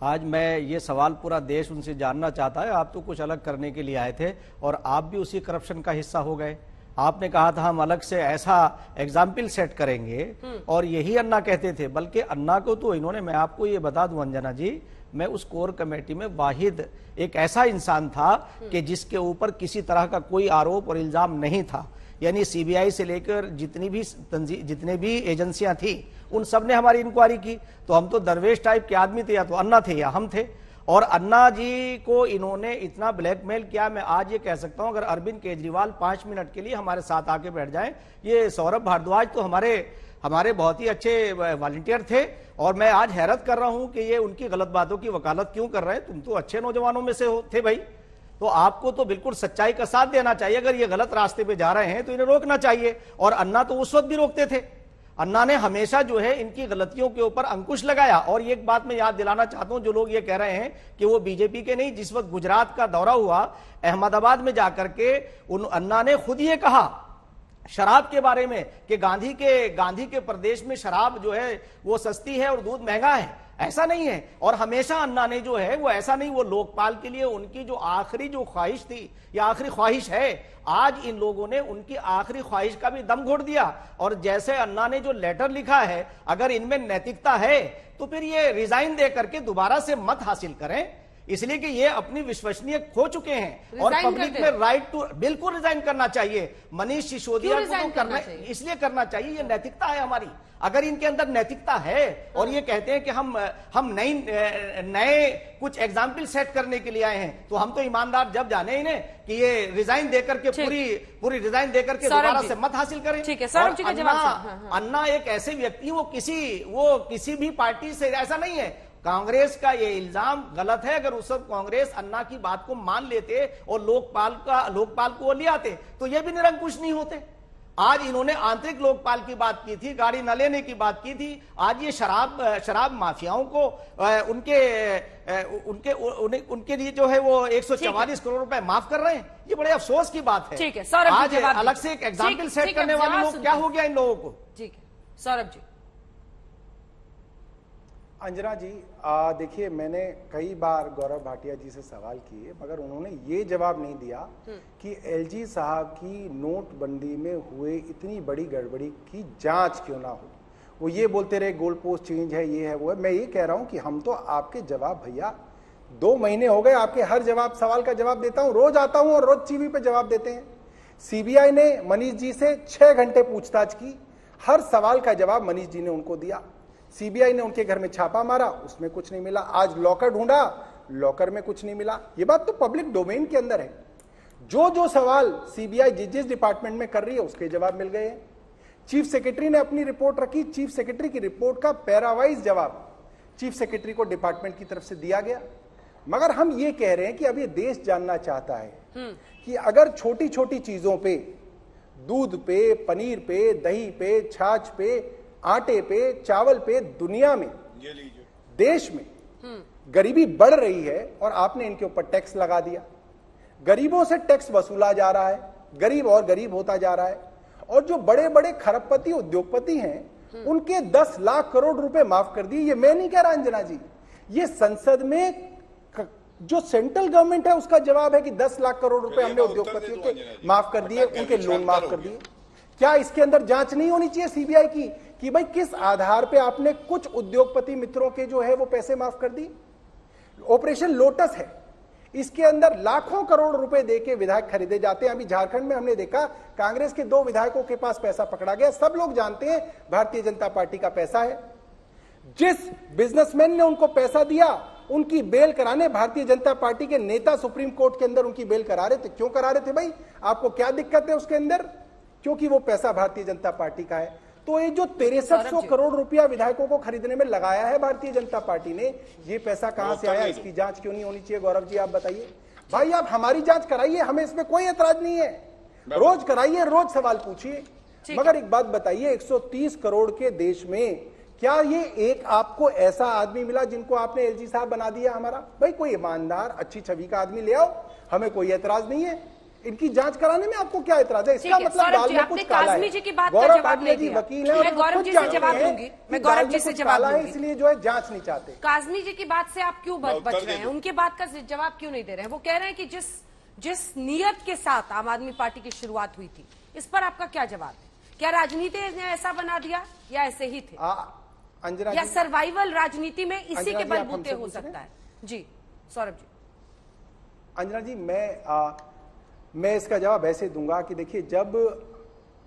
S11: आज मैं ये सवाल पूरा देश उनसे जानना चाहता है, आप तो कुछ अलग करने के लिए आए थे और आप भी उसी करप्शन का हिस्सा हो गए। आपने कहा था हम अलग से ऐसा एग्जाम्पल सेट करेंगे, और यही अन्ना कहते थे। बल्कि अन्ना को तो इन्होंने, मैं आपको ये बता दूं अंजना जी, मैं उस कोर कमेटी में वाहिद एक ऐसा इंसान था कि जिसके ऊपर किसी तरह का कोई आरोप और इल्जाम नहीं था। यानी सीबीआई से लेकर जितने भी एजेंसियां थी, उन सब ने हमारी इंक्वायरी की। तो हम तो दरवेश टाइप के आदमी थे, या तो अन्ना थे या हम थे। और अन्ना जी को इन्होंने इतना ब्लैकमेल किया, मैं आज ये कह सकता हूं, अगर अरविंद केजरीवाल 5 मिनट के लिए हमारे साथ आके बैठ जाएं, ये सौरभ भारद्वाज तो हमारे बहुत ही अच्छे वॉलंटियर थे, और मैं आज हैरत कर रहा हूं कि ये उनकी गलत बातों की वकालत क्यों कर रहे हैं। तुम तो अच्छे नौजवानों में से थे भाई, तो आपको तो बिल्कुल सच्चाई का साथ देना चाहिए। अगर ये गलत रास्ते पे जा रहे हैं तो इन्हें रोकना चाहिए। और अन्ना तो उस वक्त भी रोकते थे। अन्ना ने हमेशा जो है इनकी गलतियों के ऊपर अंकुश लगाया। और एक बात मैं याद दिलाना चाहता हूं, जो लोग ये कह रहे हैं कि वो बीजेपी के नहीं, जिस वक्त गुजरात का दौरा हुआ, अहमदाबाद में जाकर के अन्ना ने खुद ये कहा शराब के बारे में कि गांधी के प्रदेश में शराब जो है वो सस्ती है और दूध महंगा है। ऐसा नहीं है। और हमेशा अन्ना ने जो है वो ऐसा नहीं, वो लोकपाल के लिए उनकी जो आखिरी जो ख्वाहिश थी या आखिरी ख्वाहिश है, आज इन लोगों ने उनकी आखिरी ख्वाहिश का भी दम घोट दिया। और जैसे अन्ना ने जो लेटर लिखा है, अगर इनमें नैतिकता है तो फिर ये रिजाइन दे करके दोबारा से मत हासिल करें, इसलिए कि ये अपनी विश्वसनीय खो चुके हैं। और पब्लिक में राइट टू, बिल्कुल रिजाइन करना चाहिए। मनीष सिसोदिया को तो करना इसलिए करना चाहिए, ये नैतिकता है हमारी। अगर इनके अंदर नैतिकता है और ये कहते हैं कि हम नए कुछ एग्जाम्पल सेट करने के लिए आए हैं, तो हम तो ईमानदार जब जाने इन्हें कि ये रिजाइन देकर के पूरी रिजाइन देकर के दोबारा से मत हासिल करें।
S1: ठीक है, सौरभ जी का जवाब।
S11: अन्ना एक ऐसे व्यक्ति, वो किसी भी पार्टी से ऐसा नहीं है। कांग्रेस का ये इल्जाम गलत है। अगर उस वक्त कांग्रेस अन्ना की बात को मान लेते और लोकपाल को ले आते तो ये भी निरंकुश नहीं होते। आज इन्होंने आंतरिक लोकपाल की बात की थी, गाड़ी न लेने की बात की थी। आज ये शराब माफियाओं को उनके लिए जो है वो 144 करोड़ रुपए माफ कर रहे हैं। ये बड़े अफसोस की बात है।
S1: ठीक है सौरभ,
S11: आज अलग से एक एग्जाम्पल सेट करने वाले लोग क्या हो गया इन लोगों को।
S1: ठीक है सौरभ जी।
S10: अंजना जी, देखिए मैंने कई बार गौरव भाटिया जी से सवाल किए, मगर उन्होंने ये जवाब नहीं दिया कि एलजी साहब की नोटबंदी में हुए इतनी बड़ी गड़बड़ी की जांच क्यों ना हो। वो ये बोलते रहे गोल पोस्ट चेंज है, ये है वो है। मैं ये कह रहा हूं कि हम तो आपके जवाब, भैया 2 महीने हो गए आपके हर सवाल का जवाब देता हूं, रोज आता हूं और रोज टीवी पे जवाब देते हैं। सीबीआई ने मनीष जी से 6 घंटे पूछताछ की, हर सवाल का जवाब मनीष जी ने उनको दिया। सीबीआई ने उनके घर में छापा मारा, उसमें कुछ नहीं मिला। आज लॉकर ढूंढा, लॉकर में कुछ नहीं मिला। ये बात तो पब्लिक डोमेन के अंदर है। जो सवाल सीबीआई जिस डिपार्टमेंट में कर रही है उसके जवाब मिल गए हैं। चीफ सेक्रेटरी ने अपनी रिपोर्ट रखी, चीफ सेक्रेटरी की रिपोर्ट का पैरावाइज जवाब चीफ सेक्रेटरी को डिपार्टमेंट की तरफ से दिया गया। मगर हम ये कह रहे हैं कि अब ये देश जानना चाहता है कि अगर छोटी छोटी चीजों पे, दूध पे, पनीर पे, दही पे, छाछ पे, आटे पे, चावल पे, दुनिया में, देश में गरीबी बढ़ रही है और आपने इनके ऊपर टैक्स लगा दिया। गरीबों से टैक्स वसूला जा रहा है, गरीब और गरीब होता जा रहा है। और जो बड़े बड़े खरबपति उद्योगपति हैं उनके 10 लाख करोड़ रुपए माफ कर दिए। ये मैं नहीं कह रहा अंजना जी, ये संसद में जो सेंट्रल गवर्नमेंट है उसका जवाब है कि 10 लाख करोड़ रुपए हमने उद्योगपतियों के माफ कर दिए, उनके लोन माफ कर दिए। क्या इसके अंदर जांच नहीं होनी चाहिए सीबीआई की कि भाई किस आधार पे आपने कुछ उद्योगपति मित्रों के जो है वो पैसे माफ कर दिए? ऑपरेशन लोटस है, इसके अंदर लाखों करोड़ रुपए देके विधायक खरीदे जाते हैं। अभी झारखंड में हमने देखा कांग्रेस के 2 विधायकों के पास पैसा पकड़ा गया। सब लोग जानते हैं भारतीय जनता पार्टी का पैसा है। जिस बिजनेसमैन ने उनको पैसा दिया उनकी बेल कराने भारतीय जनता पार्टी के नेता सुप्रीम कोर्ट के अंदर उनकी बेल करा रहे थे। क्यों करा रहे थे भाई? आपको क्या दिक्कत है उसके अंदर? क्योंकि वो पैसा भारतीय जनता पार्टी का है। तो ये जो 6300 करोड़ रुपया विधायकों को खरीदने में लगाया है भारतीय जनता पार्टी ने, ये पैसा कहां से आया? इसकी जांच क्यों नहीं होनी चाहिए? गौरव जी आप बताइए। भाई आप हमारी जांच कराइए, हमें इसमें कोई ऐतराज नहीं है, रोज कराइए, रोज सवाल पूछिए। मगर एक बात बताइए, 130 करोड़ के देश में क्या ये एक आपको ऐसा आदमी मिला जिनको आपने एलजी साहब बना दिया हमारा? भाई कोई ईमानदार अच्छी छवि का आदमी ले आओ, हमें कोई ऐतराज नहीं है। इनकी जांच कराने में आपको क्या ऐतराज है? इसका मतलब दाल में कुछ काला है।
S1: जी की बात का जवाब नहीं दिया।
S10: वकील है,
S1: मैं गौरव जी से जवाब दूंगी, मैं गौरव जी से जवाब दूंगी।
S10: इसलिए जो है जांच नहीं चाहते।
S1: काजमी जी की बात से आप क्यों बच रहे हैं? उनके बात का जवाब क्यों नहीं दे रहे हैं? वो कह रहे हैं कि जिस नियत के साथ आम आदमी पार्टी की शुरुआत हुई थी, इस पर आपका क्या जवाब है? क्या राजनीति ने ऐसा बना दिया या ऐसे ही थे?
S10: अंजना
S1: या सर्वाइवल राजनीति में इसी के बलबूते हो सकता है? जी सौरभ जी।
S10: अंजना जी, मैं इसका जवाब ऐसे दूंगा कि देखिए, जब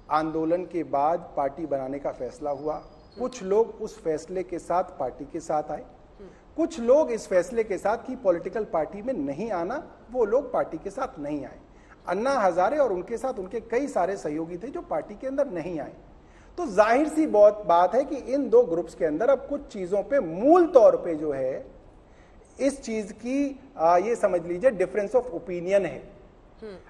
S10: आंदोलन के बाद पार्टी बनाने का फैसला हुआ, कुछ लोग उस फैसले के साथ पार्टी के साथ आए, कुछ लोग इस फैसले के साथ कि पॉलिटिकल पार्टी में नहीं आना, वो लोग पार्टी के साथ नहीं आए। अन्ना हजारे और उनके साथ उनके कई सारे सहयोगी थे जो पार्टी के अंदर नहीं आए। तो जाहिर सी बहुत बात है कि इन 2 ग्रुप्स के अंदर अब कुछ चीजों पे मूल तौर पे जो है इस चीज की ये समझ लीजिए डिफरेंस ऑफ ओपिनियन है।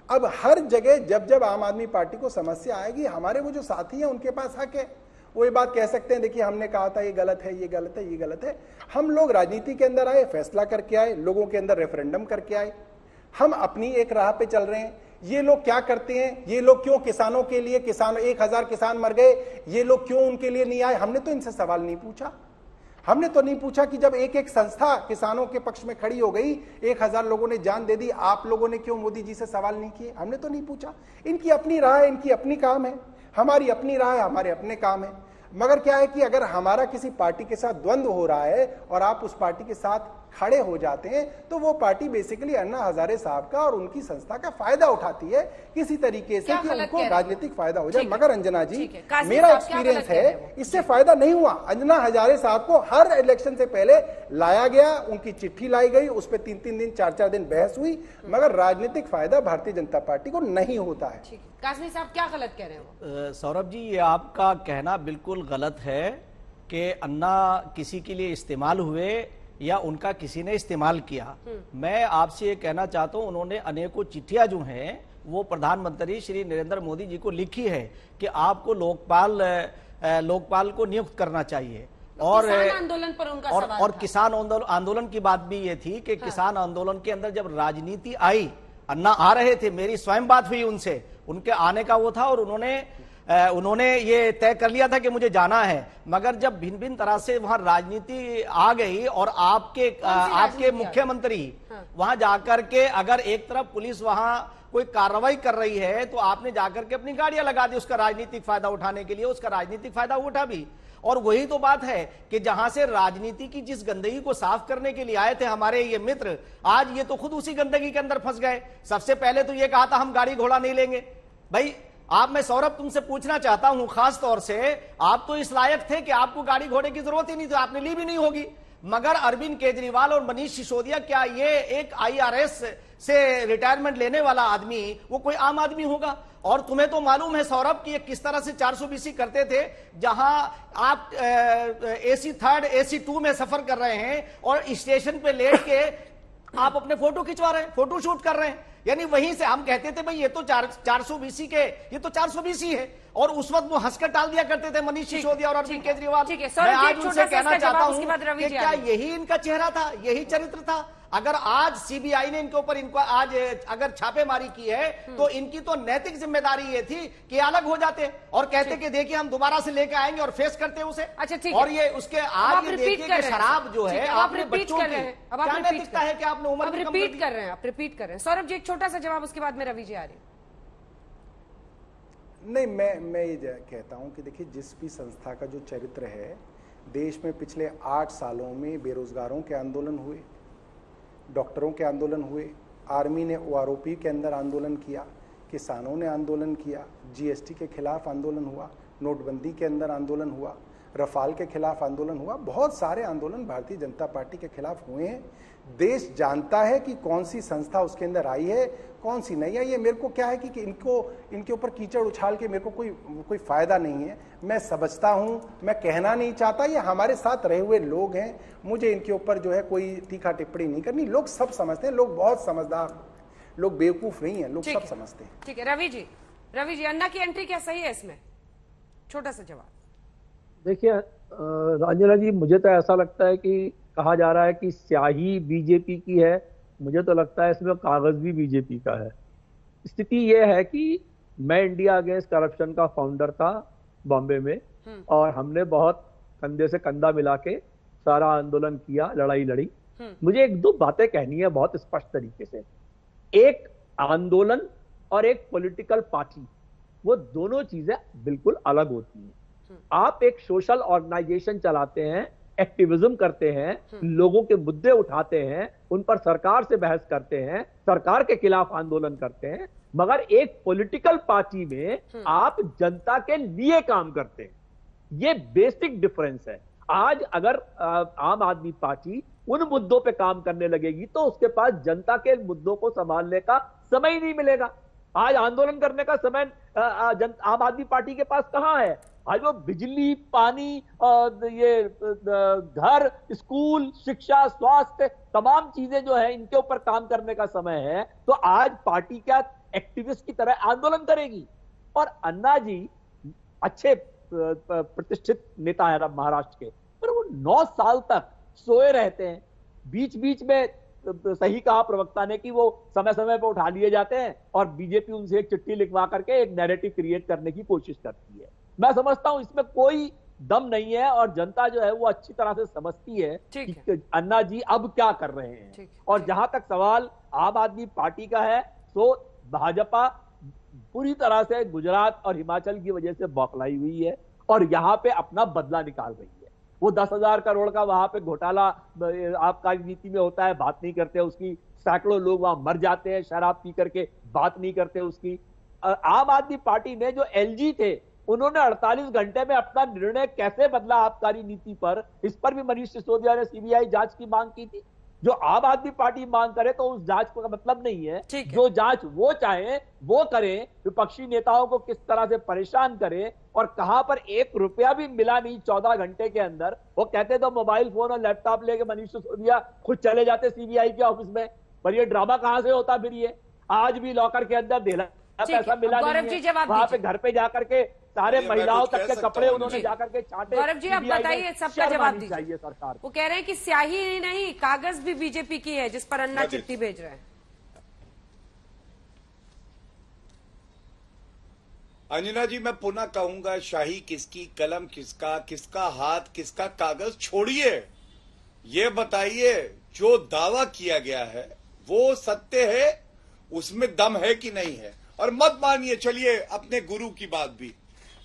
S10: अब हर जगह जब आम आदमी पार्टी को समस्या आएगी, हमारे वो जो साथी हैं उनके पास हक है, वो ये बात कह सकते हैं देखिए हमने कहा था ये गलत है, ये गलत है, ये गलत है। हम लोग राजनीति के अंदर आए, फैसला करके आए, लोगों के अंदर रेफरेंडम करके आए, हम अपनी एक राह पे चल रहे हैं। ये लोग क्या करते हैं, ये लोग क्यों किसानों के लिए 1000 किसान मर गए, ये लोग क्यों उनके लिए नहीं आए, हमने तो इनसे सवाल नहीं पूछा। हमने तो नहीं पूछा कि जब एक संस्था किसानों के पक्ष में खड़ी हो गई, 1000 लोगों ने जान दे दी, आप लोगों ने क्यों मोदी जी से सवाल नहीं किए? हमने तो नहीं पूछा। इनकी अपनी राह है, इनकी अपनी काम है, हमारी अपनी राह है, हमारे अपने काम है। मगर क्या है कि अगर हमारा किसी पार्टी के साथ द्वंद्व हो रहा है और आप उस पार्टी के साथ खड़े हो जाते हैं, तो वो पार्टी बेसिकली अन्ना हजारे साहब का और उनकी संस्था का फायदा उठाती है किसी तरीके से कि उनको राजनीतिक फायदा हो जाए। मगर अंजना जी, मेरा एक्सपीरियंस है इससे फायदा नहीं हुआ। अन्ना हजारे साहब को हर इलेक्शन से पहले लाया गया, उनकी चिट्ठी लाई गई, उस पर 3-3 दिन 4-4 दिन बहस हुई, मगर राजनीतिक फायदा भारतीय जनता पार्टी को नहीं होता है।
S1: कासमी साहब क्या गलत कह रहे हो?
S11: सौरभ जी, ये आपका कहना बिल्कुल गलत है कि अन्ना किसी के लिए इस्तेमाल हुए या उनका किसी ने इस्तेमाल किया। मैं आपसे ये कहना चाहता हूं, उन्होंने अनेकों चिट्ठियां जो हैं वो प्रधानमंत्री श्री नरेंद्र मोदी जी को लिखी है कि आपको लोकपाल को नियुक्त करना चाहिए। और
S1: किसान आंदोलन पर उनका सवाल
S11: और
S1: था।
S11: किसान आंदोलन की बात भी ये थी कि किसान आंदोलन के अंदर जब राजनीति आई, अन्ना आ रहे थे, मेरी स्वयं बात हुई उनसे, उनके आने का वो था और उन्होंने ये तय कर लिया था कि मुझे जाना है। मगर जब भिन्न भिन्न तरह से वहां राजनीति आ गई और आपके मुख्यमंत्री वहां जाकर के अगर एक तरफ पुलिस वहां कोई कार्रवाई कर रही है तो आपने जाकर के अपनी गाड़ियां लगा दी उसका राजनीतिक फायदा उठाने के लिए, उसका राजनीतिक फायदा उठा भी। और वही तो बात है कि जहां से राजनीति की जिस गंदगी को साफ करने के लिए आए थे हमारे ये मित्र, आज ये तो खुद उसी गंदगी के अंदर फंस गए। सबसे पहले तो ये कहा था हम गाड़ी घोड़ा नहीं लेंगे। भाई मैं सौरभ तुमसे पूछना चाहता हूं खास तौर से, आप तो इस लायक थे कि आपको गाड़ी घोड़े की जरूरत ही नहीं थी, आपने ली भी नहीं होगी। मगर अरविंद केजरीवाल और मनीष सिसोदिया, क्या ये एक IRS से रिटायरमेंट लेने वाला आदमी वो कोई आम आदमी होगा? और तुम्हें तो मालूम है सौरभ कि ये किस तरह से 420 करते थे, जहां आप AC 3rd AC 2 में सफर कर रहे हैं और स्टेशन पे लेट के आप अपने फोटो खिंचवा रहे हैं, फोटो शूट कर रहे हैं। यानी वहीं से हम कहते थे भाई ये तो 420 के, ये तो 420 है। और उस वक्त वो हंसकर टाल दिया करते थे मनीष सिसोदिया और अरविंद केजरीवाल। मैं आज उनसे कहना चाहता हूं कि क्या यही इनका चेहरा था, यही चरित्र था? अगर आज CBI ने इनको आज अगर छापेमारी की है तो इनकी तो नैतिक जिम्मेदारी ये थी कि अलग हो जाते और कहते कि देखिए हम दोबारा से लेके आएंगे और फेस करते उसे।
S1: अच्छा ठीक
S11: और ये उसके आज ये देखिए कि शराब जो है आपने बच्चों की क्या नैतिकता है कि आपने उम्र
S1: रिपीट कर रहे हैं, आप रिपीट कर रहे हैं। सौरभ जी एक छोटा सा जवाब, उसके बाद में रवि जी आ रही।
S10: नहीं, मैं ये कहता हूं कि देखिए जिस भी संस्था का जो चरित्र है, देश में पिछले 8 सालों में बेरोजगारों के आंदोलन हुए, डॉक्टरों के आंदोलन हुए, आर्मी ने OROP के अंदर आंदोलन किया, किसानों ने आंदोलन किया, GST के खिलाफ आंदोलन हुआ, नोटबंदी के अंदर आंदोलन हुआ, रफाल के खिलाफ आंदोलन हुआ, बहुत सारे आंदोलन भारतीय जनता पार्टी के खिलाफ हुए हैं। देश जानता है कि कौन सी संस्था उसके अंदर आई है, कौन सी नहीं आई है। मेरे को क्या है कि इनके ऊपर कीचड़ उछाल के मेरे को कोई फायदा नहीं है। मैं समझता हूं, मैं कहना नहीं चाहता, ये हमारे साथ रहे हुए लोग हैं, मुझे इनके ऊपर जो है कोई तीखा टिप्पणी नहीं करनी। लोग सब समझते हैं, लोग बहुत समझदार, लोग बेवकूफ नहीं है, लोग सब समझते हैं।
S1: ठीक है रवि जी अन्ना की एंट्री क्या सही है इसमें? छोटा सा जवाब।
S12: देखिए रंजना जी, मुझे तो ऐसा लगता है कि कहा जा रहा है कि स्याही बीजेपी की है, मुझे तो लगता है इसमें कागज भी बीजेपी का है। स्थिति यह है कि मैं इंडिया अगेंस्ट करप्शन का फाउंडर था बॉम्बे में, और हमने बहुत कंधे से कंधा मिला के सारा आंदोलन किया, लड़ाई लड़ी। मुझे 1-2 बातें कहनी है बहुत स्पष्ट तरीके से। एक आंदोलन और एक पॉलिटिकल पार्टी, वो दोनों चीजें बिल्कुल अलग होती हैं। आप एक सोशल ऑर्गेनाइजेशन चलाते हैं, एक्टिविज्म करते हैं, लोगों के मुद्दे उठाते हैं, उन पर सरकार से बहस करते हैं, सरकार के खिलाफ आंदोलन करते हैं। मगर एक पॉलिटिकल पार्टी में आप जनता के लिए काम करते हैं, ये बेसिक डिफरेंस है। आज अगर आम आदमी पार्टी उन मुद्दों पे काम करने लगेगी तो उसके पास जनता के मुद्दों को संभालने का समय ही नहीं मिलेगा। आज आंदोलन करने का समय आम आदमी पार्टी के पास कहां है? आज वो बिजली, पानी, ये घर, स्कूल, शिक्षा, स्वास्थ्य, तमाम चीजें जो है इनके ऊपर काम करने का समय है। तो आज पार्टी क्या एक्टिविस्ट की तरह आंदोलन करेगी? और अन्ना जी अच्छे प्रतिष्ठित नेता है महाराष्ट्र के, पर वो 9 साल तक सोए रहते हैं। बीच बीच में सही कहा प्रवक्ता ने कि वो समय समय पर उठा लिए जाते हैं और बीजेपी उनसे एक चिट्ठी लिखवा करके एक नैरेटिव क्रिएट करने की कोशिश करती है। मैं समझता हूं इसमें कोई दम नहीं है और जनता जो है वो अच्छी तरह से समझती है कि अन्ना जी अब क्या कर रहे हैं। और जहां तक सवाल आम आदमी पार्टी का है, तो भाजपा पूरी तरह से गुजरात और हिमाचल की वजह से बौखलाई हुई है और यहां पे अपना बदला निकाल रही है। वो 10,000 करोड़ का वहां पे घोटाला आबकारी नीति में होता है, बात नहीं करते उसकी। सैकड़ों लोग वहां मर जाते हैं शराब पी करके, बात नहीं करते उसकी। आम आदमी पार्टी ने जो LG थे, उन्होंने 48 घंटे में अपना निर्णय कैसे बदला आबकारी नीति पर, इस पर भी मनीष सिसोदिया ने CBI जांच की मांग की थी। जो आम आदमी पार्टी मांग करे तो उस जांच का मतलब नहीं है। जो जांच वो चाहे वो करें, विपक्षी नेताओं को किस तरह से परेशान करें और कहां पर 1 रुपया भी मिला नहीं 14 घंटे के अंदर। वो कहते तो मोबाइल फोन और लैपटॉप लेके मनीष सिसोदिया खुद चले जाते सीबीआई के ऑफिस में, पर ये ड्रामा कहां से होता फिर? ये आज भी लॉकर के अंदर ढेला पैसा मिला नहीं है, वहां पे घर पे जाकर के सारे महिलाओं तक के कपड़े उन्होंने जाकर के छांटे।
S1: गौरव जी आप बताइए, सबका जवाब
S12: दीजिए सरकार।
S1: वो कह रहे हैं कि स्याही नहीं, कागज भी बीजेपी की है जिस पर अन्ना चिट्ठी भेज रहे हैं।
S8: अंजना जी, मैं पुनः कहूंगा, शाही किसकी, कलम किसका, किसका हाथ, किसका कागज छोड़िए, ये बताइए जो दावा किया गया है वो सत्य है, उसमें दम है कि नहीं है। और मत मानिए, चलिए अपने गुरु की बात भी,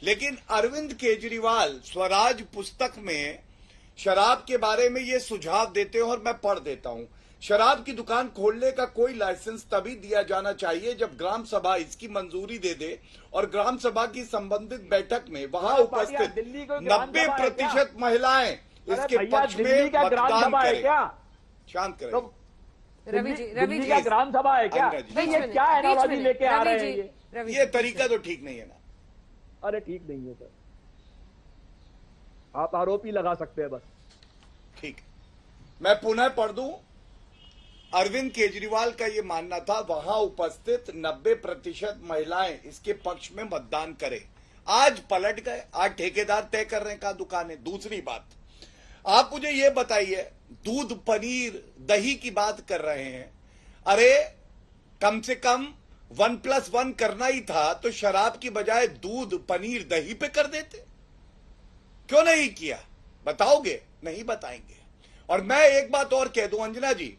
S8: लेकिन अरविंद केजरीवाल स्वराज पुस्तक में शराब के बारे में ये सुझाव देते हैं और मैं पढ़ देता हूं। शराब की दुकान खोलने का कोई लाइसेंस तभी दिया जाना चाहिए जब ग्राम सभा इसकी मंजूरी दे दे और ग्राम सभा की संबंधित बैठक में वहां उपस्थित 90% महिलाएं इसके पक्ष में मतदान करें। शांत करें
S12: रवि जी का ग्राम सभा है क्या? ये क्या एनालॉजी लेके आ रहे हैं?
S8: ये तरीका तो ठीक नहीं है ना।
S12: अरे ठीक नहीं है सर, आप आरोपी लगा सकते हैं बस।
S8: ठीक, मैं पुनः पढ़ दूं। अरविंद केजरीवाल का यह मानना था वहां उपस्थित 90% महिलाएं इसके पक्ष में मतदान करें। आज पलट गए, आज ठेकेदार तय कर रहे हैं कहां दुकान है। दूसरी बात, आप मुझे ये बताइए, दूध पनीर दही की बात कर रहे हैं, अरे कम से कम 1+1 करना ही था तो शराब की बजाय दूध पनीर दही पे कर देते, क्यों नहीं किया? बताओगे? नहीं बताएंगे। और मैं एक बात और कह दूं अंजना जी,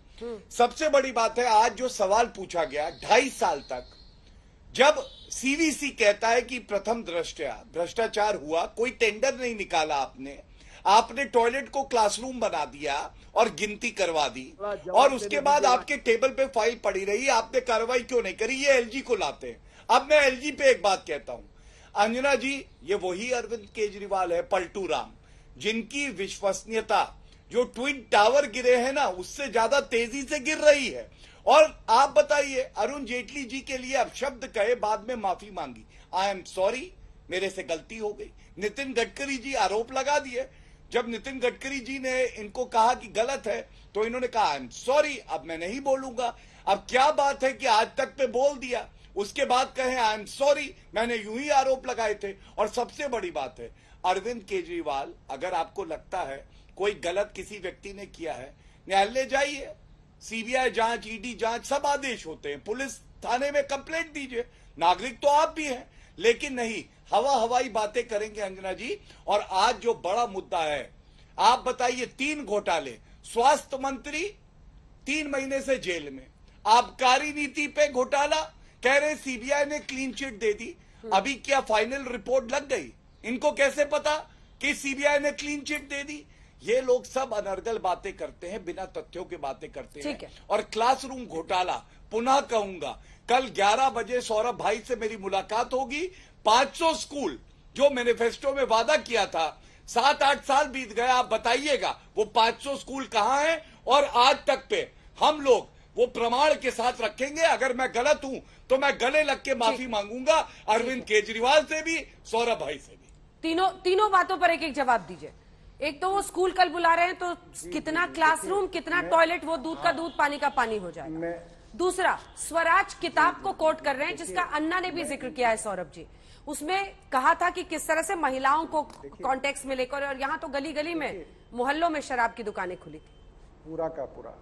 S8: सबसे बड़ी बात है आज जो सवाल पूछा गया 2.5 साल तक, जब सीवीसी कहता है कि प्रथम दृष्टया भ्रष्टाचार हुआ, कोई टेंडर नहीं निकाला आपने टॉयलेट को क्लासरूम बना दिया और गिनती करवा दी, और उसके बाद आपके टेबल पे फाइल पड़ी रही, आपने कार्रवाई क्यों नहीं करी? ये एलजी को लाते हैं। अब मैं एलजी पे एक बात कहता हूं अंजना जी, ये वही अरविंद केजरीवाल है, पलटू राम, जिनकी विश्वसनीयता जो ट्विन टावर गिरे हैं ना उससे ज्यादा तेजी से गिर रही है। और आप बताइए, अरुण जेटली जी के लिए अपशब्द कहे, बाद में माफी मांगी, आई एम सॉरी, मेरे से गलती हो गई। नितिन गडकरी जी आरोप लगा दिए, जब नितिन गडकरी जी ने इनको कहा कि गलत है तो इन्होंने कहा आई एम सॉरी, अब मैं नहीं बोलूंगा। अब क्या बात है कि आज तक पे बोल दिया, उसके बाद कहे आई एम सॉरी, मैंने यूं ही आरोप लगाए थे। और सबसे बड़ी बात है, अरविंद केजरीवाल, अगर आपको लगता है कोई गलत किसी व्यक्ति ने किया है, न्यायालय जाइए, सीबीआई जांच, ईडी जांच, सब आदेश होते हैं, पुलिस थाने में कंप्लेंट दीजिए, नागरिक तो आप भी हैं। लेकिन नहीं, हवाई बातें करेंगे अंजना जी। और आज जो बड़ा मुद्दा है, आप बताइए, 3 घोटाले, स्वास्थ्य मंत्री 3 महीने से जेल में, आबकारी नीति पे घोटाला, कह रहे सीबीआई ने क्लीन चिट दे दी, अभी क्या फाइनल रिपोर्ट लग गई? इनको कैसे पता कि सीबीआई ने क्लीन चिट दे दी? ये लोग सब अनर्गल बातें करते हैं, बिना तथ्यों के बातें करते हैं। और क्लासरूम घोटाला, पुनः कहूंगा, कल 11 बजे सौरभ भाई से मेरी मुलाकात होगी। 500 स्कूल जो मैनिफेस्टो में वादा किया था, 7-8 साल बीत गए, आप बताइएगा वो 500 स्कूल कहां हैं? और आज तक पे हम लोग वो प्रमाण के साथ रखेंगे। अगर मैं गलत हूं तो मैं गले लग के माफी मांगूंगा, अरविंद केजरीवाल से भी, सौरभ भाई से भी।
S1: तीनों बातों पर एक जवाब दीजिए। एक तो वो स्कूल कल बुला रहे हैं, तो कितना क्लासरूम, कितना टॉयलेट, वो दूध का दूध पानी का पानी हो जाएगा। दूसरा, स्वराज किताब को कोट कर रहे हैं जिसका अन्ना ने भी जिक्र किया है सौरभ जी, उसमें कहा था कि किस तरह से महिलाओं को कॉन्टेक्स्ट में लेकर, और यहाँ तो गली गली में, मोहल्लों में शराब की दुकानें खुली थी
S10: पूरा का पूरा।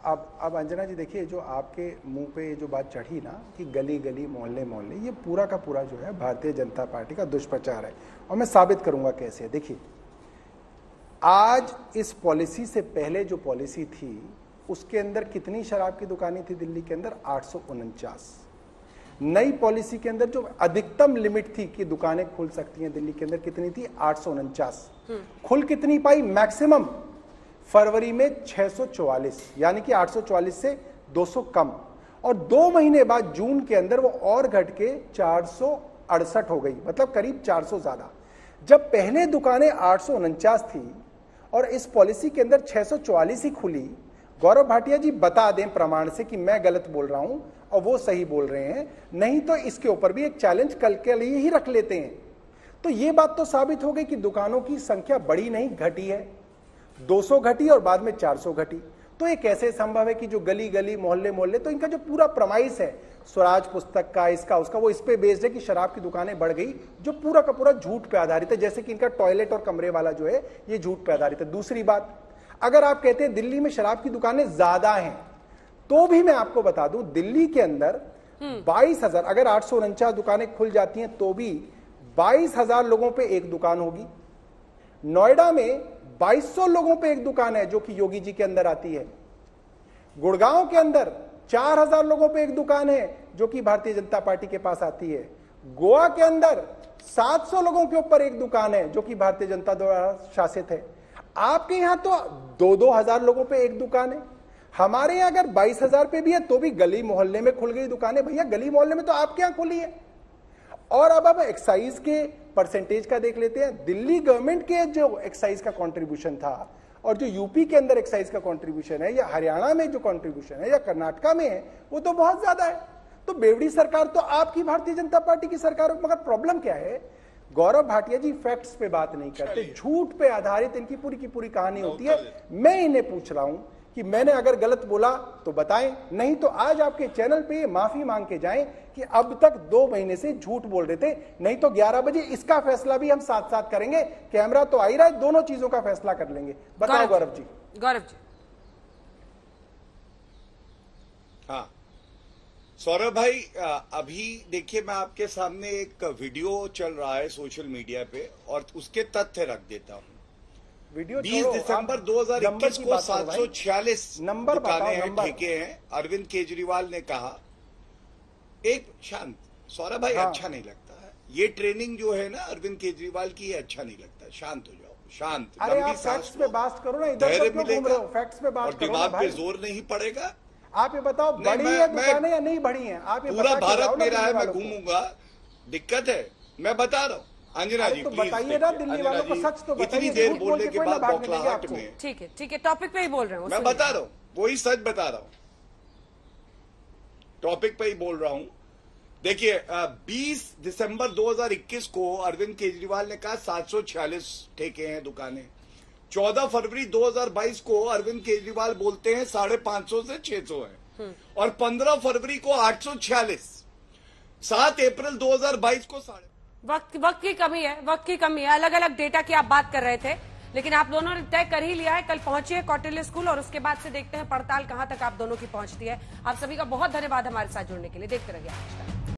S10: अब अंजना जी देखिए, जो आपके मुंह पे जो बात चढ़ी ना कि गली गली मोहल्ले मोहल्ले, ये पूरा का पूरा जो है भारतीय जनता पार्टी का दुष्प्रचार है। और मैं साबित करूंगा कैसे। देखिए, आज इस पॉलिसी से पहले जो पॉलिसी थी उसके अंदर कितनी शराब की दुकानें थी दिल्ली के अंदर? 849। नई पॉलिसी के अंदर जो अधिकतम लिमिट थी कि दुकानें खुल सकती हैं दिल्ली के अंदर, कितनी थी? 849। खुल कितनी पाई? मैक्सिमम फरवरी में 644, यानी कि 844 से 200 कम। और 2 महीने बाद जून के अंदर वो और घट के 468 हो गई, मतलब करीब 400 ज्यादा। जब पहले दुकानें 849 थी और इस पॉलिसी के अंदर 644 ही खुली, गौरव भाटिया जी बता दें प्रमाण से कि मैं गलत बोल रहा हूं और वो सही बोल रहे हैं, नहीं तो इसके ऊपर भी एक चैलेंज कल के लिए ही रख लेते हैं। तो ये बात तो साबित हो गई कि दुकानों की संख्या बढ़ी नहीं घटी है, 200 घटी और बाद में 400 घटी। तो ये कैसे संभव है कि जो गली गली मोहल्ले मोहल्ले, तो इनका जो पूरा प्रमाइस है स्वराज पुस्तक का, इसका उसका, वो इस पे बेस्ड है कि शराब की दुकानें बढ़ गई, जो पूरा का पूरा झूठ पे आधारित है। जैसे कि इनका टॉयलेट और कमरे वाला जो है ये झूठ पे आधारित है। दूसरी बात, अगर आप कहते हैं दिल्ली में शराब की दुकानें ज्यादा हैं, तो भी मैं आपको बता दूं दिल्ली के अंदर 22,000, अगर 849 दुकानें खुल जाती हैं तो भी 22,000 लोगों पे एक दुकान होगी। नोएडा में 2200 लोगों पे एक दुकान है जो कि योगी जी के अंदर आती है। गुड़गांव के अंदर 4000 लोगों पे एक दुकान है जो कि भारतीय जनता पार्टी के पास आती है। गोवा के अंदर 700 लोगों के ऊपर एक दुकान है जो कि भारतीय जनता द्वारा शासित है। आपके यहां तो 2-2 हजार लोगों पे एक दुकान है। हमारे यहां अगर 22,000 पे भी है तो भी गली मोहल्ले में खुल गई दुकानें। भैया गली मोहल्ले में तो आपके यहां खुली है। और अब एक्साइज के परसेंटेज का देख लेते हैं। दिल्ली गवर्नमेंट के जो एक्साइज का कंट्रीब्यूशन था और जो यूपी के अंदर एक्साइज का कंट्रीब्यूशन है, या हरियाणा में जो कंट्रीब्यूशन है, या कर्नाटका में है, वो तो बहुत ज्यादा है। तो बेवड़ी सरकार तो आपकी भारतीय जनता पार्टी की सरकार है। मगर प्रॉब्लम क्या है, गौरव भाटिया जी फैक्ट्स पे बात नहीं करते, झूठ पे आधारित इनकी पूरी की पूरी कहानी होती है। मैं इन्हें पूछ रहा हूं कि मैंने अगर गलत बोला तो बताएं, नहीं तो आज आपके चैनल पे माफी मांग के जाएं कि अब तक 2 महीने से झूठ बोल रहे थे। नहीं तो 11 बजे इसका फैसला भी हम साथ साथ करेंगे। कैमरा तो आ ही रहा है, दोनों चीजों का फैसला कर लेंगे। बताओ गौरव जी।
S1: गौरव जी।
S8: हाँ सौरभ भाई, अभी देखिए मैं आपके सामने एक वीडियो चल रहा है सोशल मीडिया पे और उसके तथ्य रख देता हूं। 20 दिसंबर 2021 को 746 दुकानें हैं, ठेके हैं। अरविंद केजरीवाल ने कहा, एक शांत सौरभ भाई, अच्छा नहीं लगता है ये ट्रेनिंग जो है ना अरविंद केजरीवाल की, ये अच्छा नहीं लगता। शांत हो जाओ, शांत।
S10: अरे आप फैक्ट्स पे बात करो ना, इधर क्यों घूम रहे हो? फैक्ट्स पे बात
S8: और दिमाग पे जोर नहीं पड़ेगा।
S10: आप ये बताओ बड़ी है दुकानें या नहीं बढ़ी हैं? आप ये
S8: पूरा भारत मेरा है, मैं घूमूंगा, दिक्कत है, मैं बता रहा हूँ। अंजना जी
S10: तो बताइए ना, दिल्ली वालों को सच तो बताइए।
S8: इतनी देर बोलने के बाद बौखलाहट में।
S1: ठीक है, टॉपिक पे ही बोल रहे हूँ।
S8: मैं बता रहा हूँ, वही सच बता रहा हूँ, टॉपिक पे ही बोल रहा हूँ। देखिए 20 दिसंबर 2021 को अरविंद केजरीवाल ने कहा 746 ठेके हैं, दुकानें। 14 फरवरी 2022 को अरविंद केजरीवाल बोलते हैं 550 से 600 है और 15 फरवरी को 846। 7 अप्रैल 2022 को
S1: वक्त की कमी है। अलग अलग डेटा की आप बात कर रहे थे, लेकिन आप दोनों ने तय कर ही लिया है। कल पहुंचिए कौटिल्य स्कूल और उसके बाद से देखते हैं पड़ताल कहां तक आप दोनों की पहुंचती है। आप सभी का बहुत धन्यवाद हमारे साथ जुड़ने के लिए। देखते रहिए आज तक।